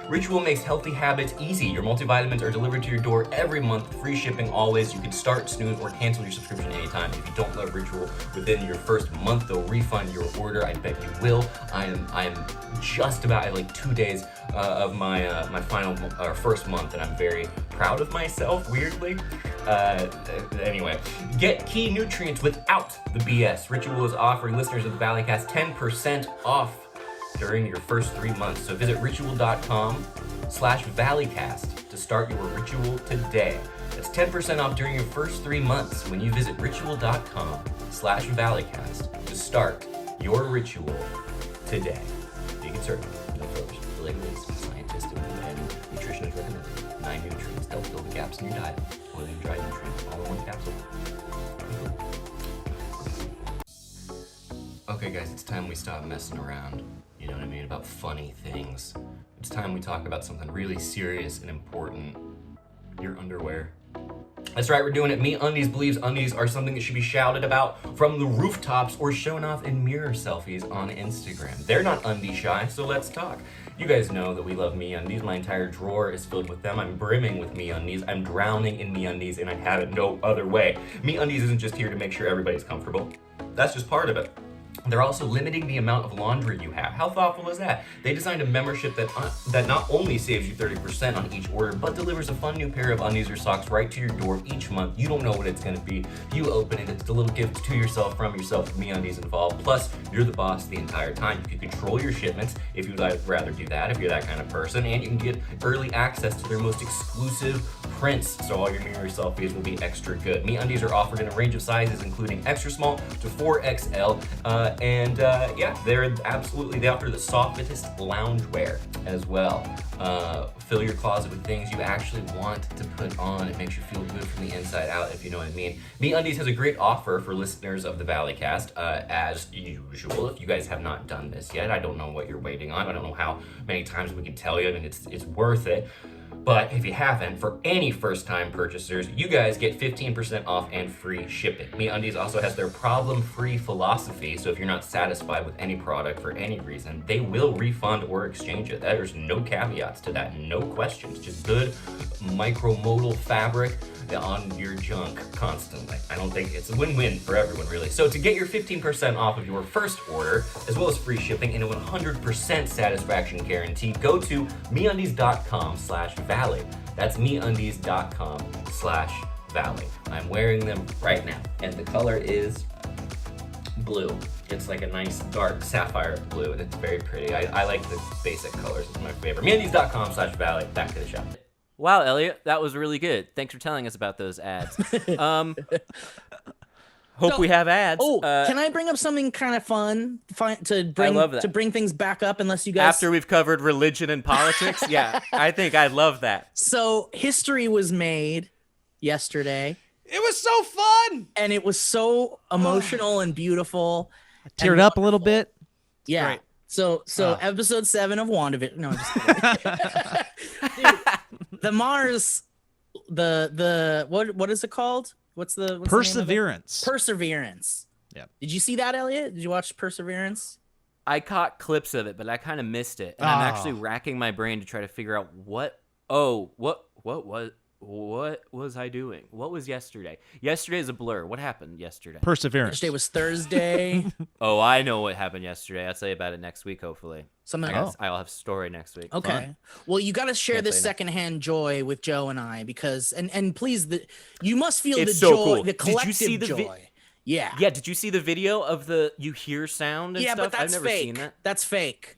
Ritual makes healthy habits easy. Your multivitamins are delivered to your door every month, free shipping always. You can start, snooze, or cancel your subscription anytime. If you don't love Ritual within your first month, they'll refund your order. I bet you will. I am just about like 2 days of my first month, and I'm very proud of myself, weirdly. Anyway, get key nutrients without the BS. Ritual is offering listeners of the Valleycast 10% off during your first 3 months. So visit ritual.com/Valleycast to start your ritual today. That's 10% off during your first 3 months when you visit ritual.com/Valleycast to start your ritual today. Vegan certified, no fillers, delayed release, scientists and nutritionists recommended. 9 nutrients help fill the gaps in your diet. More than dry nutrients, all in one capsule. Okay guys, it's time we stop messing around. You know what I mean? About funny things. It's time we talk about something really serious and important. Your underwear. That's right, we're doing it. MeUndies believes undies are something that should be shouted about from the rooftops or shown off in mirror selfies on Instagram. They're not undie shy, so let's talk. You guys know that we love MeUndies. My entire drawer is filled with them. I'm brimming with MeUndies. I'm drowning in MeUndies, and I'd have it no other way. MeUndies isn't just here to make sure everybody's comfortable. That's just part of it. They're also limiting the amount of laundry you have. How thoughtful is that? They designed a membership that not only saves you 30% on each order, but delivers a fun new pair of undies or socks right to your door each month. You don't know what it's going to be. You open it, it's a little gift to yourself from yourself with MeUndies involved. Plus, you're the boss the entire time. You can control your shipments if you'd rather do that, if you're that kind of person, and you can get early access to their most exclusive prints, so all your mirror selfies will be extra good. MeUndies are offered in a range of sizes, including extra small to 4XL, yeah, they offer the softest loungewear as well. Fill your closet with things you actually want to put on. It makes you feel good from the inside out, if you know what I mean. MeUndies has a great offer for listeners of the Valleycast, as usual. If you guys have not done this yet, I don't know what you're waiting on. I don't know how many times we can tell you. I mean, it's worth it. But if you haven't, for any first-time purchasers, you guys get 15% off and free shipping. MeUndies also has their problem-free philosophy, so if you're not satisfied with any product for any reason, they will refund or exchange it. There's no caveats to that, no questions. Just good micromodal fabric on your junk constantly. I don't think it's a win-win for everyone, really. So to get your 15% off of your first order, as well as free shipping and a 100% satisfaction guarantee, go to MeUndies.com/Valley. That's MeUndies.com/Valley. I'm wearing them right now, and the color is blue. It's like a nice dark sapphire blue, and it's very pretty. I like the basic colors. It's my favorite. MeUndies.com/Valley. Back to the show. Wow, Elliot, that was really good. Thanks for telling us about those ads. Hope we have ads. Oh, can I bring up something kind of fun to bring I love that. to bring things back up? Unless you guys After we've covered religion and politics, yeah, I think I'd love that. So history was made yesterday, It was so fun. and it was so emotional and beautiful. Teared and up a little bit. Yeah. Great. So episode 7 of WandaVision. No, I'm just kidding. Dude, the Mars, the what is it called? What's the name of it? Perseverance. Perseverance. Yeah. Did you see that, Elliot? Did you watch Perseverance? I caught clips of it, but I kind of missed it, and I'm actually racking my brain to try to figure out what was I doing? What was yesterday? Yesterday's a blur. What happened yesterday? Perseverance. Yesterday was Thursday. Oh, I know what happened yesterday. I'll tell you about it next week, hopefully. Something. I'll have a story next week. Okay. Fun. Well, you got to share Can't this say no. secondhand joy with Joe and I, because and please, you must feel It's the so joy, cool. the Did you collective see the joy. Yeah. Yeah, did you see the video of the you hear sound and Yeah, stuff? but that's I've never fake. seen that. That's fake.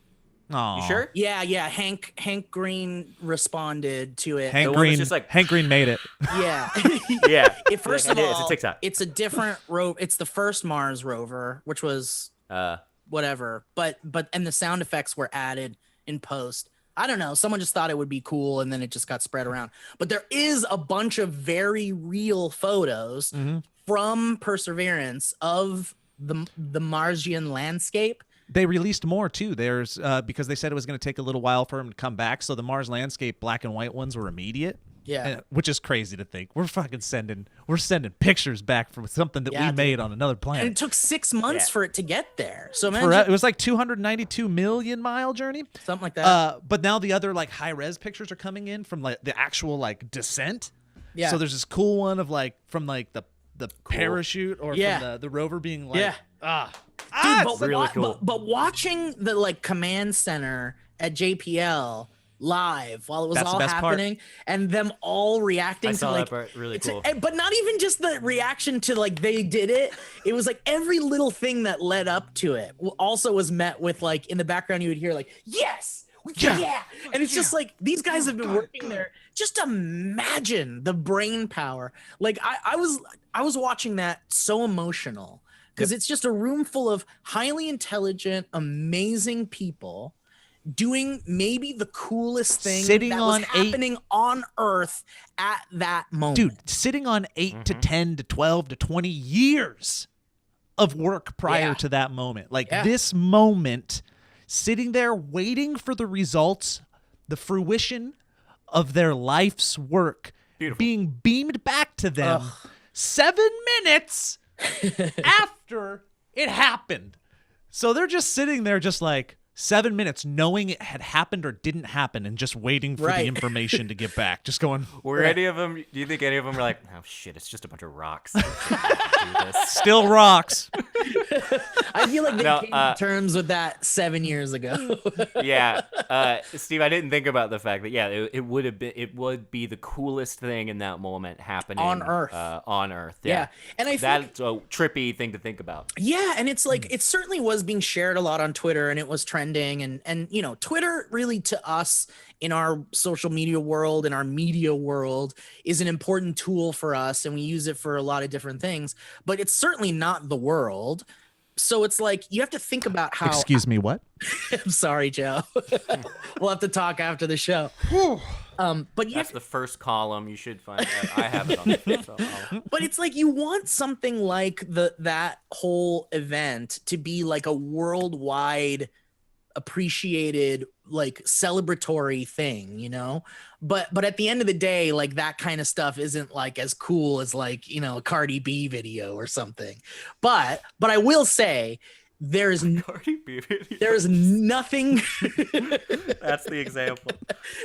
Aw. You sure? Yeah. Hank Green responded to it. Hank The one that's Green. just like- Hank Green made it. Yeah. Yeah. First Yeah, of I did. all, It's a TikTok. it's a different rover. It's the first Mars rover, which was whatever. But and the sound effects were added in post. I don't know. Someone just thought it would be cool, and then it just got spread around. But there is a bunch of very real photos from Perseverance of the Marsian landscape. They released more too. There's because they said it was going to take a little while for him to come back. So the Mars landscape black and white ones were immediate. Yeah. Which is crazy to think. We're sending pictures back from something that Yeah, we dude. made on another And planet. it took 6 months Yeah. for it to get there. So imagine It was like 292 million mile journey. something like that. But now the other like high res pictures are coming in from like the actual like descent. Yeah. So there's this cool one of like from like the parachute or Yeah. from the rover being like Yeah. it's but, really cool. But watching the like command center at JPL live while it was That's the all best part. happening, and them all reacting I to saw like that part. Really it's cool. but not even just the reaction to like they did it. It was like every little thing that led up to it also was met with like in the background you would hear like yes. Yeah. And it's just like these guys have been working there. Just imagine the brain power. Like I was watching that so emotional because it's just a room full of highly intelligent, amazing people doing maybe the coolest thing Sitting that on was happening on Earth at that moment. dude, sitting on 8 to 10 to 12 to 20 years of work prior Yeah. to that moment. Like Yeah. this moment, sitting there waiting for the results, the fruition of their life's work being beamed back to them 7 minutes after it happened. So they're just sitting there just like 7 minutes knowing it had happened or didn't happen and just waiting for the Right. information to get back. Just going, Were any of them? Do you think any of them were like, "Oh shit, it's just a bunch of rocks"? Do this. still rocks. I feel like they No, came to terms with that 7 years ago. Yeah, Steve, I didn't think about the fact that it would be the coolest thing in that moment happening On Earth. On Earth. Yeah. And I think that's a trippy thing to think about. yeah, and it's like it certainly was being shared a lot on Twitter, and it was trending, and you know, Twitter really to us in our social media world, in our media world, is an important tool for us, and we use it for a lot of different things, but it's certainly not the world. So it's like you have to think about how Excuse me, what? I'm sorry, Joe. We'll have to talk after the show. But you That's have the first column. You should find that. I have it on the first column. but it's like you want something like that whole event to be like a worldwide appreciated, like celebratory thing, you know? But at the end of the day, like that kind of stuff isn't like as cool as like, you know, a Cardi B video or something. But I will say there's Cardi B video. there's nothing That's the example.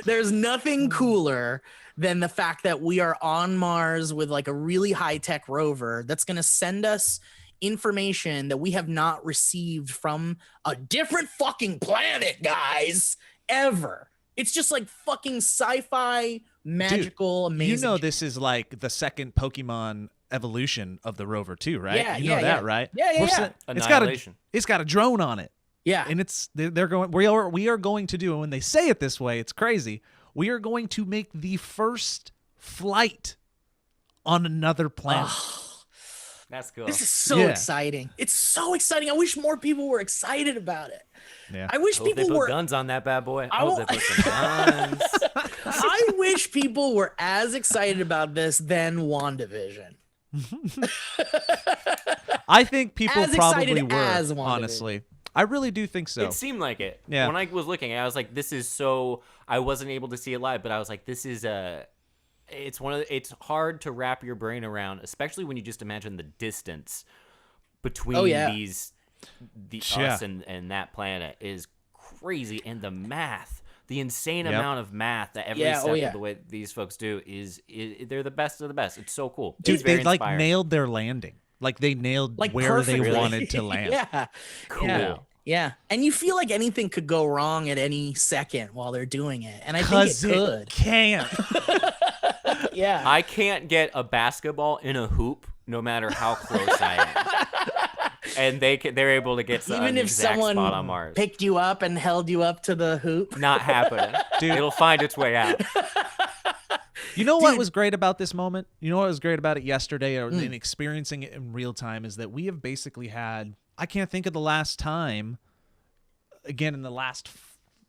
there's nothing cooler than the fact that we are on Mars with like a really high-tech rover that's going to send us information that we have not received from a different fucking planet, guys, ever. It's just like fucking sci-fi, magical, amazing. You know this is like the second Pokemon evolution of the rover too, right? Yeah, you know yeah, that, yeah. right? Yeah, yeah, We're yeah. se- Annihilation. It's got a drone on it. Yeah. And they're going we are going to do, and when they say it this way, it's crazy. We are going to make the first flight on another planet. That's cool. This is so Yeah. exciting. It's so exciting. I wish more people were excited about it. Yeah. I wish Hope they people put were guns on that bad boy. I I hope won't- they put some guns. I wish people were as excited about this than WandaVision. I think people As probably excited were, as WandaVision. honestly. I really do think so. It seemed like it. Yeah. When I was looking, I was like, "This is so." I wasn't able to see it live, but I was like, "This is a." It's hard to wrap your brain around, especially when you just imagine the distance between yeah. Yeah. us and that planet is crazy, and the math, the insane Yep. amount of math that every Yeah, step yeah. of the way these folks do is they're the best of the best. It's so cool. Dude, It's very they like inspiring. nailed their landing. Like they nailed Like where they perfectly. wanted to land. Yeah. Cool. Yeah. Yeah. And you feel like anything could go wrong at any second while they're doing it. And I think Cause it could. it can't. Yeah. I can't get a basketball in a hoop no matter how close I am. And they're able to get Even an if exact someone spot on Mars. picked you up and held you up to the hoop. Not happening. Dude. It'll find its way out. You know what was great about this moment? You know what was great about it yesterday or Mm. in experiencing it in real time is that we have basically had, I can't think of the last time, again, in the last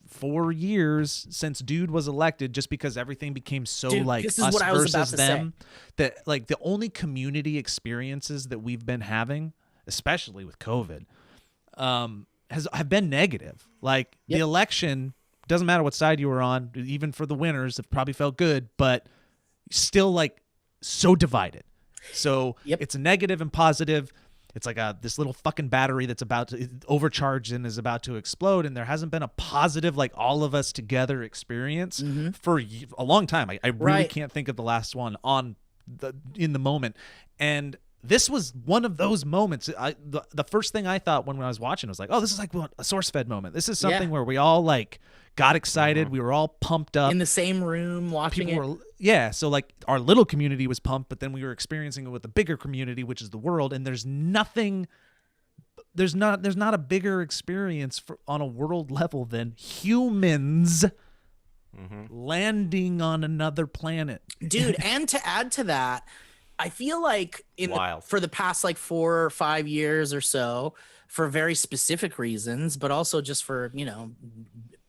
4 years since dude was elected, just because everything became so Dude, like this is us what I was about versus to them, that like the only community experiences that we've been having, especially with COVID, have been negative. Like the election, doesn't matter what side you were on, even for the winners, it probably felt good, but still like so divided. So it's negative and positive. It's like this little fucking battery that's about to overcharge and is about to explode, and there hasn't been a positive like all of us together experience for a long time. I really can't think of the last one in the moment, and this was one of those moments. The first thing I thought when I was watching was like, oh, this is like a SourceFed moment. This is something where we all like got excited. We were all pumped up In the same room watching it. So like our little community was pumped, but then we were experiencing it with the bigger community, which is the world. And there's not a bigger experience on a world level than humans landing on another planet. Dude, and to add to that, I feel like Wild. for the past like 4 or 5 years or so, for very specific reasons, but also just for, you know,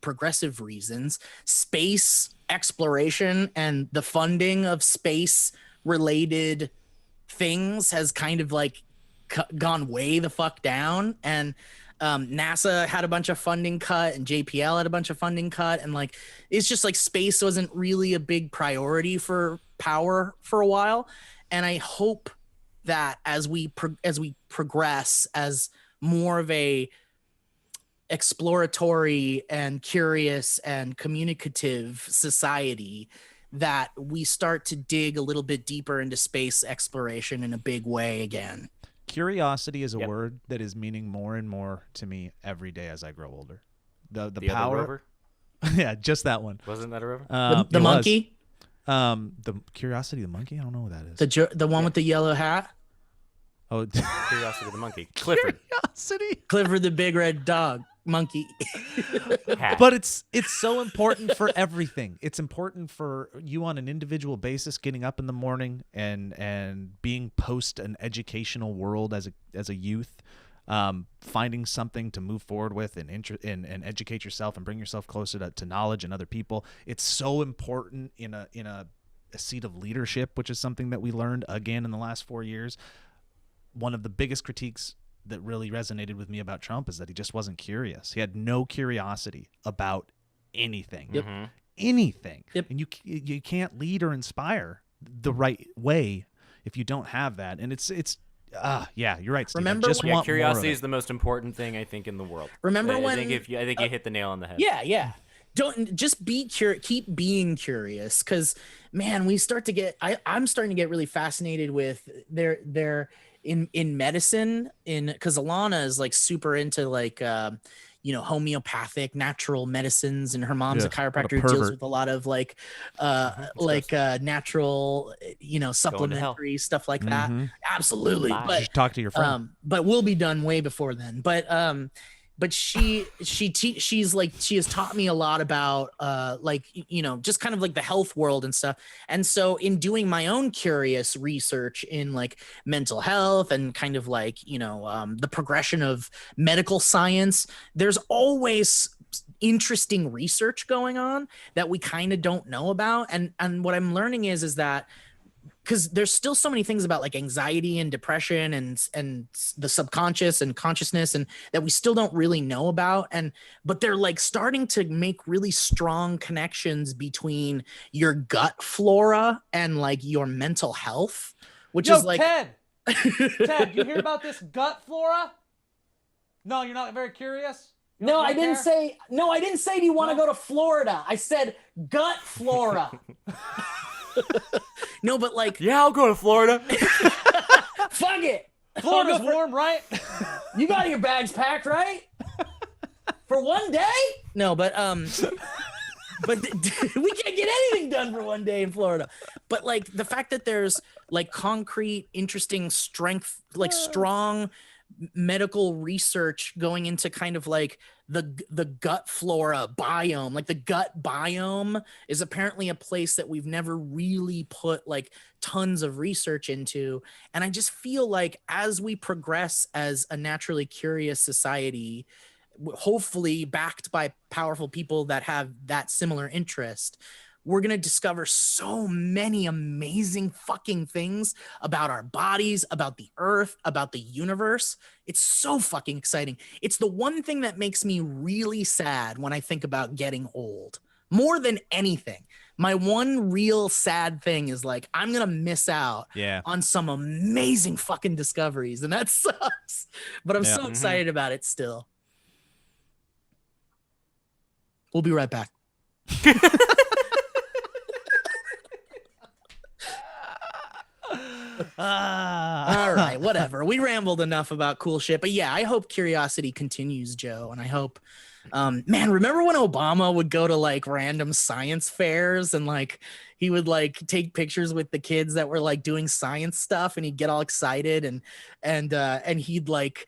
progressive reasons, space exploration and the funding of space related things has kind of like gone way the fuck down. And NASA had a bunch of funding cut, and JPL had a bunch of funding cut, and like it's just like space wasn't really a big priority for power for a while. And I hope that as we progress as more of a exploratory and curious and communicative society, that we start to dig a little bit deeper into space exploration in a big way again. Curiosity is a Yep. word that is meaning more and more to me every day as I grow older. The The power. other rover? Yeah, just that one. Wasn't that a rover? The It was. monkey, The Curiosity, the monkey. I don't know what that is. the one with the yellow hat, Oh, Curiosity the monkey. Clifford. Curiosity. Clifford the big red dog, monkey. Hat. But it's so important for everything. It's important for you on an individual basis, getting up in the morning and being post an educational world as a youth, finding something to move forward with and and educate yourself and bring yourself closer to knowledge and other people. It's so important in a seat of leadership, which is something that we learned again in the last 4 years. One of the biggest critiques that really resonated with me about Trump is that he just wasn't curious. He had no curiosity about anything. Yep. Anything. Yep. And you can't lead or inspire the right way if you don't have that. And yeah, you're right, Steve. Remember I just when- want more of Curiosity it. is the most important thing I think in the world. Remember I when- think I think you hit the nail on the head. Yeah. Don't just keep being curious, because man, I'm starting to get really fascinated with their in medicine, because Alana is like super into like homeopathic natural medicines, and her mom's a Yeah, what a chiropractor who deals pervert. with a lot of like natural supplementary stuff like that. Mm-hmm. Absolutely. Bye. But Just talk to your friend. but we'll be done way before then. But she has taught me a lot about just kind of like the health world and stuff. And so in doing my own curious research in like mental health and kind of like the progression of medical science, there's always interesting research going on that we kind of don't know about. And what I'm learning is that because there's still so many things about like anxiety and depression and the subconscious and consciousness and that we still don't really know about. But they're like starting to make really strong connections between your gut flora and like your mental health, which is like, Ted, you hear about this gut flora? No, you're not very curious? no, I didn't say, do you want to go to Florida? I said gut flora. No, but like, Yeah, I'll go to Florida. fuck it. Florida's warm, right? You got your bags packed, right? For one day? No, but we can't get anything done for one day in Florida. But like the fact that there's like concrete, interesting strength, like strong medical research going into kind of like the gut flora biome. Like the gut biome is apparently a place that we've never really put like tons of research into. And I just feel like as we progress as a naturally curious society, hopefully backed by powerful people that have that similar interest, we're going to discover so many amazing fucking things about our bodies, about the earth, about the universe. It's so fucking exciting. It's the one thing that makes me really sad when I think about getting old. More than anything, my one real sad thing is like, I'm going to miss out on some amazing fucking discoveries. And that sucks. But I'm so excited about it still. We'll be right back. All right, whatever. We rambled enough about cool shit, but yeah, I hope curiosity continues, Joe. And I hope, man, remember when Obama would go to like random science fairs and like he would like take pictures with the kids that were like doing science stuff, and he'd get all excited and he'd like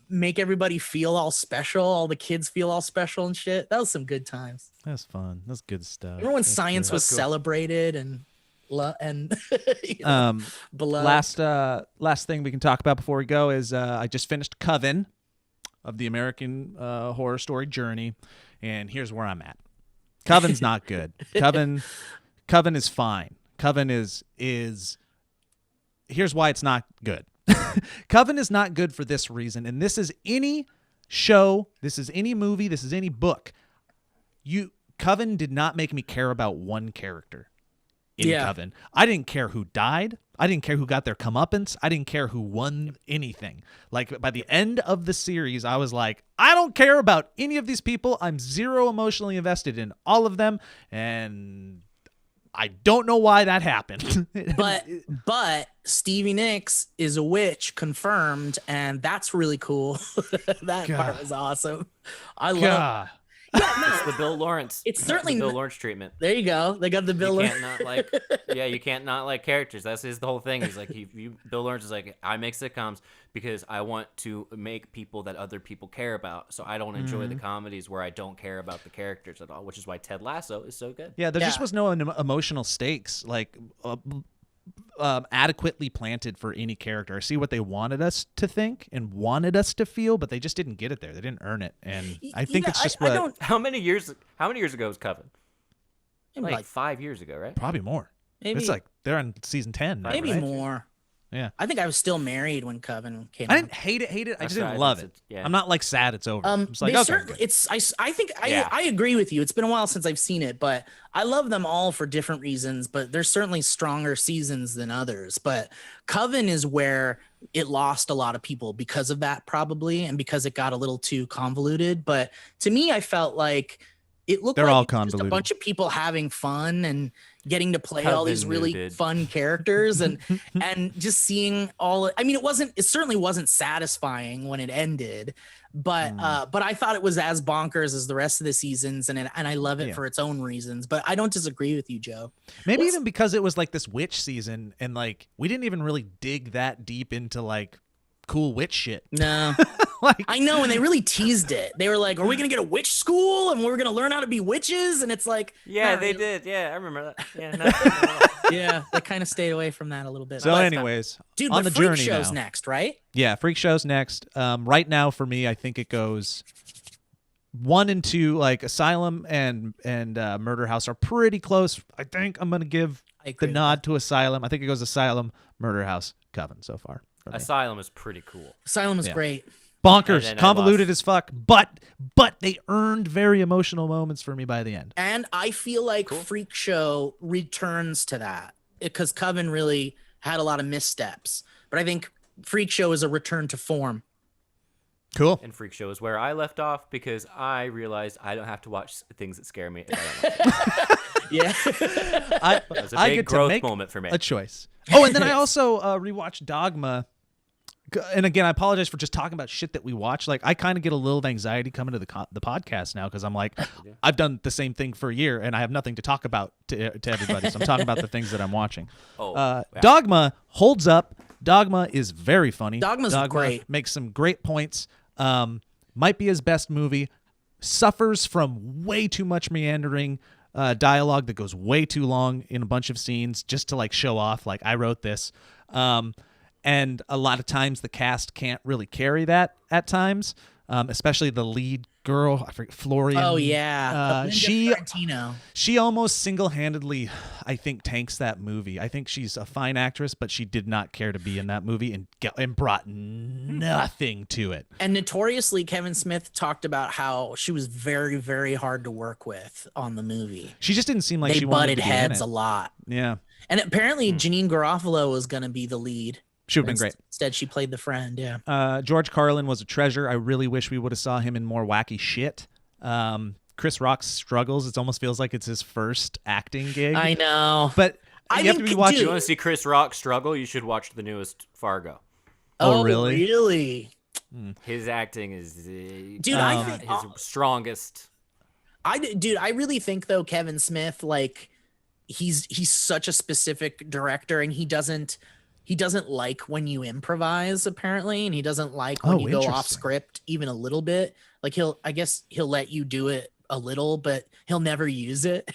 make everybody feel all special, all the kids feel all special and shit. That was some good times. That's fun. That's good stuff. Remember when science was celebrated and beloved? Last thing we can talk about before we go is I just finished Coven of the American Horror Story Journey, and here's where I'm at. Coven's not good. Coven is fine. Coven is here's why it's not good. Coven is not good for this reason, and this is any show, this is any movie, this is any book. Coven did not make me care about one character in Coven. I didn't care who died. I didn't care who got their comeuppance. I didn't care who won anything. Like by the end of the series, I was like, I don't care about any of these people. I'm zero emotionally invested in all of them, and I don't know why that happened. But Stevie Nicks is a witch confirmed, and that's really cool. That part was awesome. I love. God. It's the Bill Lawrence. It's certainly the Bill Lawrence treatment. There you go. They got the Bill. You can't not like, you can't not like characters. That's the whole thing. He's like, Bill Lawrence is like, I make sitcoms because I want to make people that other people care about. So I don't enjoy the comedies where I don't care about the characters at all, which is why Ted Lasso is so good. Yeah, there just was no emotional stakes like adequately planted for any character. I see what they wanted us to think and wanted us to feel, but they just didn't get it there. They didn't earn it, and I think it's just what. How many years ago was Coven? Like 5 years ago, right? Probably more. Maybe It's like they're on season 10. Now, maybe right? more. Yeah. I think I was still married when Coven came I out. didn't hate it. I just right. didn't love it. Yeah. I'm not like sad it's over. I'm just like, They okay, certainly- good. I think I agree with you. It's been a while since I've seen it, but I love them all for different reasons, but there's certainly stronger seasons than others. But Coven is where it lost a lot of people because of that, probably, and because it got a little too convoluted. But to me, I felt like it looked They're like all it's just a convoluted. bunch of people having fun and getting to play all these really Convoluted. fun characters and just seeing all. I mean, it certainly wasn't satisfying when it ended, but I thought it was as bonkers as the rest of the seasons, and I love it for its own reasons. But I don't disagree with you, Joe. Maybe even because it was like this witch season, and like we didn't even really dig that deep into like cool witch shit. No. Like I know, and they really teased it. They were like, "Are we gonna get a witch school, and we're gonna learn how to be witches?" And it's like, Yeah, not they really. did. Yeah, I remember that. Yeah, Yeah, they kind of stayed away from that a little bit. so. But- Anyways, dude, on but the Freak journey Show's now. next, right? Yeah, Freak Show's next. Right now for me, I think it goes 1 and 2. Like Asylum and Murder House are pretty close. I think I'm gonna give I agree the with nod to Asylum. I think it goes Asylum, Murder House, Coven so far. For me. Asylum is pretty cool. Asylum is Yeah. great. Bonkers, And then I convoluted lost. as fuck, but they earned very emotional moments for me by the end. And I feel like Freak Show returns to that because Coven really had a lot of missteps. But I think Freak Show is a return to form. Cool. And Freak Show is where I left off because I realized I don't have to watch things that scare me. If I don't want to. Yeah. It was a I big get to growth make moment for me. a choice. Oh, and then I also rewatched Dogma. And again, I apologize for just talking about shit that we watch. Like, I kind of get a little anxiety coming to the podcast now because I'm like, I've done the same thing for a year and I have nothing to talk about to everybody. So I'm talking about the things that I'm watching. Yeah. Dogma holds up. Dogma is very funny. Dogma's great. Makes some great points. Might be his best movie. Suffers from way too much meandering dialogue that goes way too long in a bunch of scenes just to like show off. Like, I wrote this. And a lot of times the cast can't really carry that at times, especially the lead girl, I forget, Florian. Oh yeah. Linda Fiorentino. She almost single-handedly, I think, tanks that movie. I think she's a fine actress, but she did not care to be in that movie and brought nothing to it. And notoriously, Kevin Smith talked about how she was very, very hard to work with on the movie. She just didn't seem like They she wanted butted to be in heads it. a lot. Yeah, And apparently, Janine Garofalo was going to be the lead. she would have been great. Instead, she played the friend. Yeah. George Carlin was a treasure. I really wish we would have saw him in more wacky shit. Chris Rock struggles. It almost feels like it's his first acting gig. I know. But I you have to think- be watching. You want to see Chris Rock struggle? You should watch the newest Fargo. Oh, really? Really? His acting is Dude, I think his strongest. Dude, I really think though Kevin Smith, like, he's such a specific director, and he doesn't like when you improvise, apparently, and he doesn't like when Oh, you go off interesting. script even a little bit. Like, I guess he'll let you do it a little, but he'll never use it.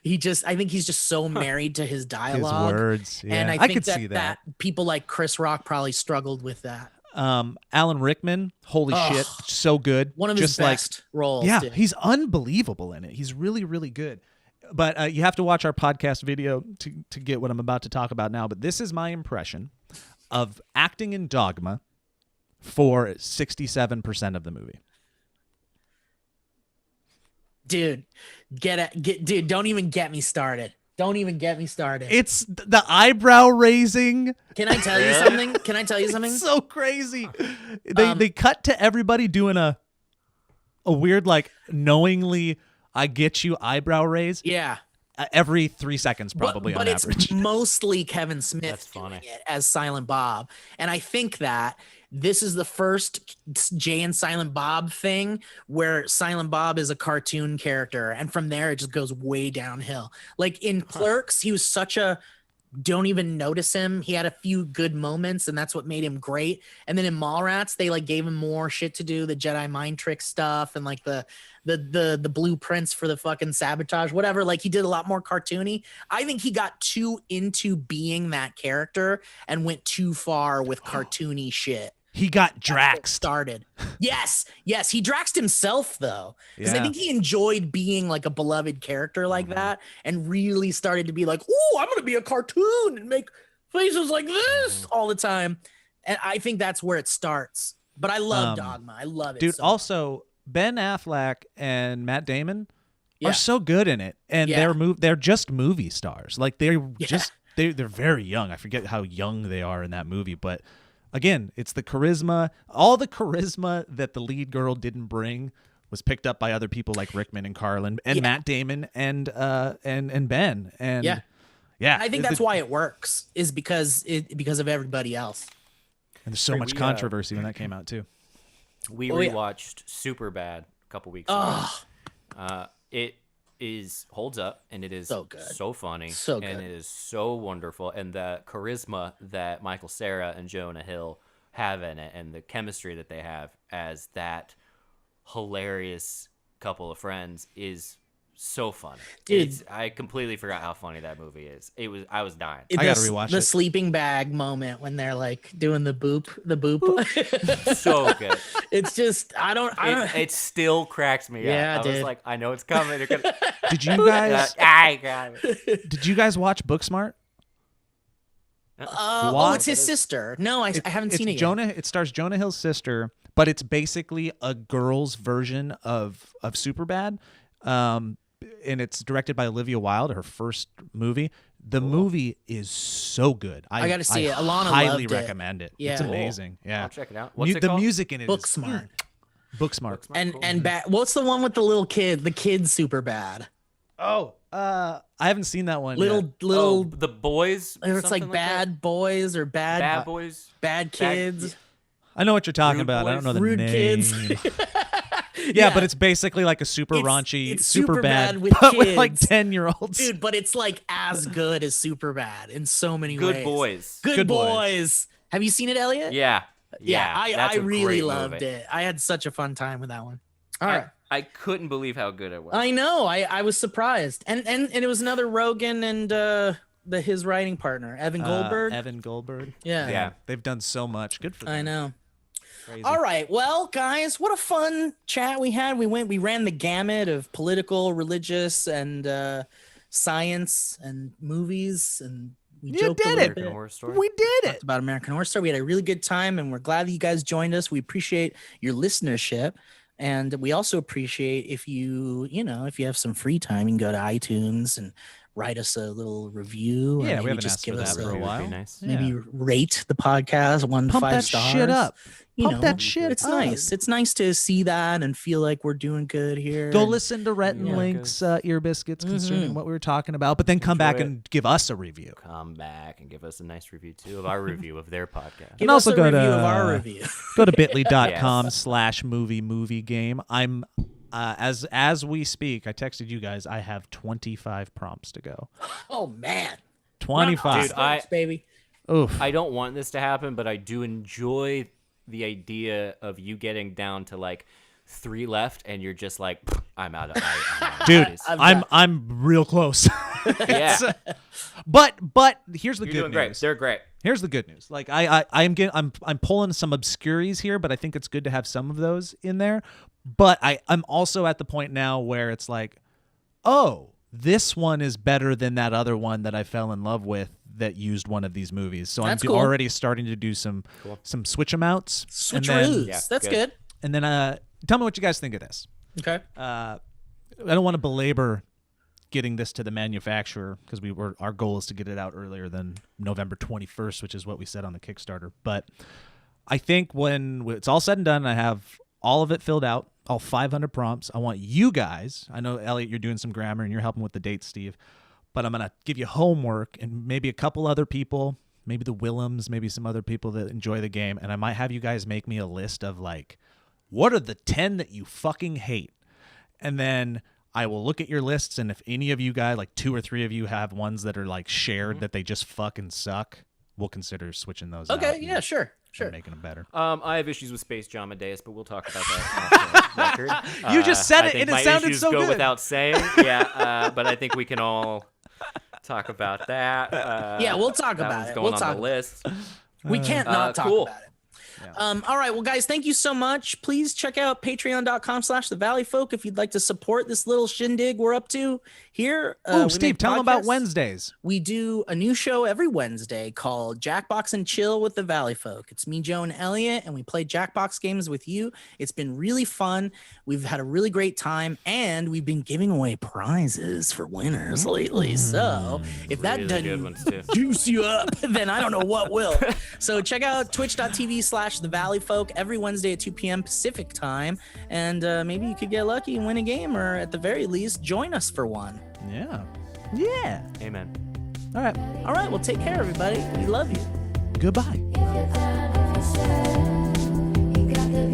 I think he's just so married to his his dialogue. words. Yeah. And I think could that, see that. people like Chris Rock probably struggled with that. Alan Rickman, holy Ugh. shit, so good. One of Just his best roles. Yeah, dude. he's unbelievable in it. He's really, really good. But you have to watch our podcast video to get what I'm about to talk about now. But this is my impression of acting in Dogma for 67% of the movie. Dude, dude, don't even get me started. Don't even get me started. It's the eyebrow raising. Can I tell you something? Can I tell you something? It's so crazy. They cut to everybody doing a weird, like, knowingly I get you eyebrow raise. Yeah. every 3 seconds, probably but on it's average. mostly Kevin Smith That's funny. doing it as Silent Bob, and I think that this is the first Jay and Silent Bob thing where Silent Bob is a cartoon character, and from there it just goes way downhill. Like in Clerks, he was such a don't even notice him. He had a few good moments, and that's what made him great. And then in Mallrats, they like gave him more shit to do, the Jedi mind trick stuff, and like the blueprints for the fucking sabotage, whatever. Like he did a lot more cartoony. I think he got too into being that character and went too far with cartoony shit. He got That's what Draxed. started. Yes, he Draxed himself though, because I Yeah. think he enjoyed being like a beloved character like that, and really started to be like, "Oh, I'm gonna be a cartoon and make faces like this all the time." And I think that's where it starts. But I love Dogma. I love it, Dude, so also Ben Affleck and Matt Damon Yeah. are so good in it, and Yeah. they're just movie stars. Like they're very young. I forget how young they are in that movie, but again, it's the charisma. All the charisma that the lead girl didn't bring was picked up by other people like Rickman and Carlin and Matt Damon and Ben. And Yeah. yeah, And I think that's why it works, is because of everybody else. And there's so much controversy when that came out too. We Oh, yeah. rewatched Superbad a couple weeks ago. It holds up, and it is So good. so funny, So and good. it is so wonderful, and the charisma that Michael Cera and Jonah Hill have in it, and the chemistry that they have as that hilarious couple of friends is so funny. Dude. I completely forgot how funny that movie is. I was dying. I gotta rewatch the it. sleeping bag moment when they're like doing the boop. So good. It's just I don't It still cracks me Yeah, up. I was dude. like, I know it's coming. They're gonna... Did you guys I got it. did you guys watch Booksmart? oh, it's his sister. No, I haven't seen it yet. It stars Jonah Hill's sister, but it's basically a girl's version of Superbad. And it's directed by Olivia Wilde, her first movie. The movie is so good. I gotta see it. Alana highly loved it. recommend it. Yeah. It's Cool. amazing. Yeah, I'll check it out. What's it the called? music in it Book is smart. Booksmart. And what's the one with the little kid? The kid's super bad. Oh, I haven't seen that one. Little Oh, the boys. or it's like something bad that? boys or Bad boys. bad kids. I know what you're talking Rude about. I don't boys? know the Rude name. kids. Yeah, but it's basically like a super It's- raunchy, it's super Superbad bad, with but with like kids. 10-year-olds. Dude, but it's like as good as super bad in so many ways. Good boys. Good Boys. boys. Have you seen it, Elliot? Yeah. I that's a really great loved movie. it. I had such a fun time with that one. All right. I couldn't believe how good it was. I know. I was surprised. And it was another Rogan and his writing partner, Evan Goldberg. Evan Goldberg. Yeah. Yeah. They've done so much. Good for them. I know. Crazy. All right. Well, guys, what a fun chat we had. We ran the gamut of political, religious, and science and movies, and we You joked a did little it. American bit. Horror Story. We did it. Talked about American Horror Story. We had a really good time, and we're glad that you guys joined us. We appreciate your listenership, and we also appreciate if you have some free time, you can go to iTunes and write us a little review. or Yeah, maybe we haven't just asked give for us that for a Review would be while. nice. Yeah. maybe rate the podcast 1 to Pump 5 that stars. shit up. You Pump know, that shit It's up. nice. It's nice to see that and feel like we're doing good here. Go and- listen to Rhett and Yeah. Link's Ear Biscuits concerning Mhm. what we were talking about, but then come back it. and give us a review. Come back and give us a nice review too of our review of their podcast. Give And also us a go review to, of our review. Go to bit.ly.com/movie game. I'm as we speak, I texted you guys, I have 25 prompts to go. Oh man, 25. Dude, I- baby. Oof. I don't want this to happen, but I do enjoy the idea of you getting down to like 3 left, and you're just like, I'm out of. I'm out of Dude, these. I'm real close. yeah, But here's the you're good doing great. news. They're great. Here's the good news. Like I'm pulling some obscurities here, but I think it's good to have some of those in there. But I'm also at the point now where it's like, oh, this one is better than that other one that I fell in love with that used one of these movies. So That's I'm cool. already starting to do some switch them outs. Switcheroos. Yeah, That's good. good. And then tell me what you guys think of this. Okay. I don't want to belabor getting this to the manufacturer because our goal is to get it out earlier than November 21st, which is what we said on the Kickstarter. But I think when it's all said and done, I have all of it filled out, all 500 prompts. I want you guys, I know, Elliot, you're doing some grammar and you're helping with the dates, Steve. but I'm going to give you homework and maybe a couple other people, maybe the Willems, maybe some other people that enjoy the game. And I might have you guys make me a list of like, what are the 10 that you fucking hate? And then I will look at your lists. And if any of you guys, like 2 or 3 of you have ones that are like shared that they just fucking suck, we'll consider switching those out. Okay, yeah, sure. And making them better. I have issues with Space Jam Amadeus, but we'll talk about that off the record. You just said I it, think and it my sounded issues so go good. without saying. Yeah, but I think we can all talk about that. Yeah, we'll talk that about one's it. Going We'll on talk. the list. We can't not talk cool. about it. All right, well, guys, thank you so much. Please check out patreon.com/thevalleyfolk if you'd like to support this little shindig we're up to here. Oh, we Steve, make tell them about podcasts. Wednesdays. We do a new show every Wednesday called Jackbox and Chill with the Valleyfolk. It's me, Joe, and Elliot, and we play Jackbox games with you. It's been really fun. We've had a really great time, and we've been giving away prizes for winners lately. So if that Really good doesn't ones, too. juice you up, then I don't know what will. So check out twitch.tv/thevalleyfolk every Wednesday at 2 p.m. Pacific time, and maybe you could get lucky and win a game, or at the very least, join us for one. Yeah. Yeah. Amen. All right. All right, well, take care, everybody. We love you. Goodbye. If you're down, if you're sad, you got the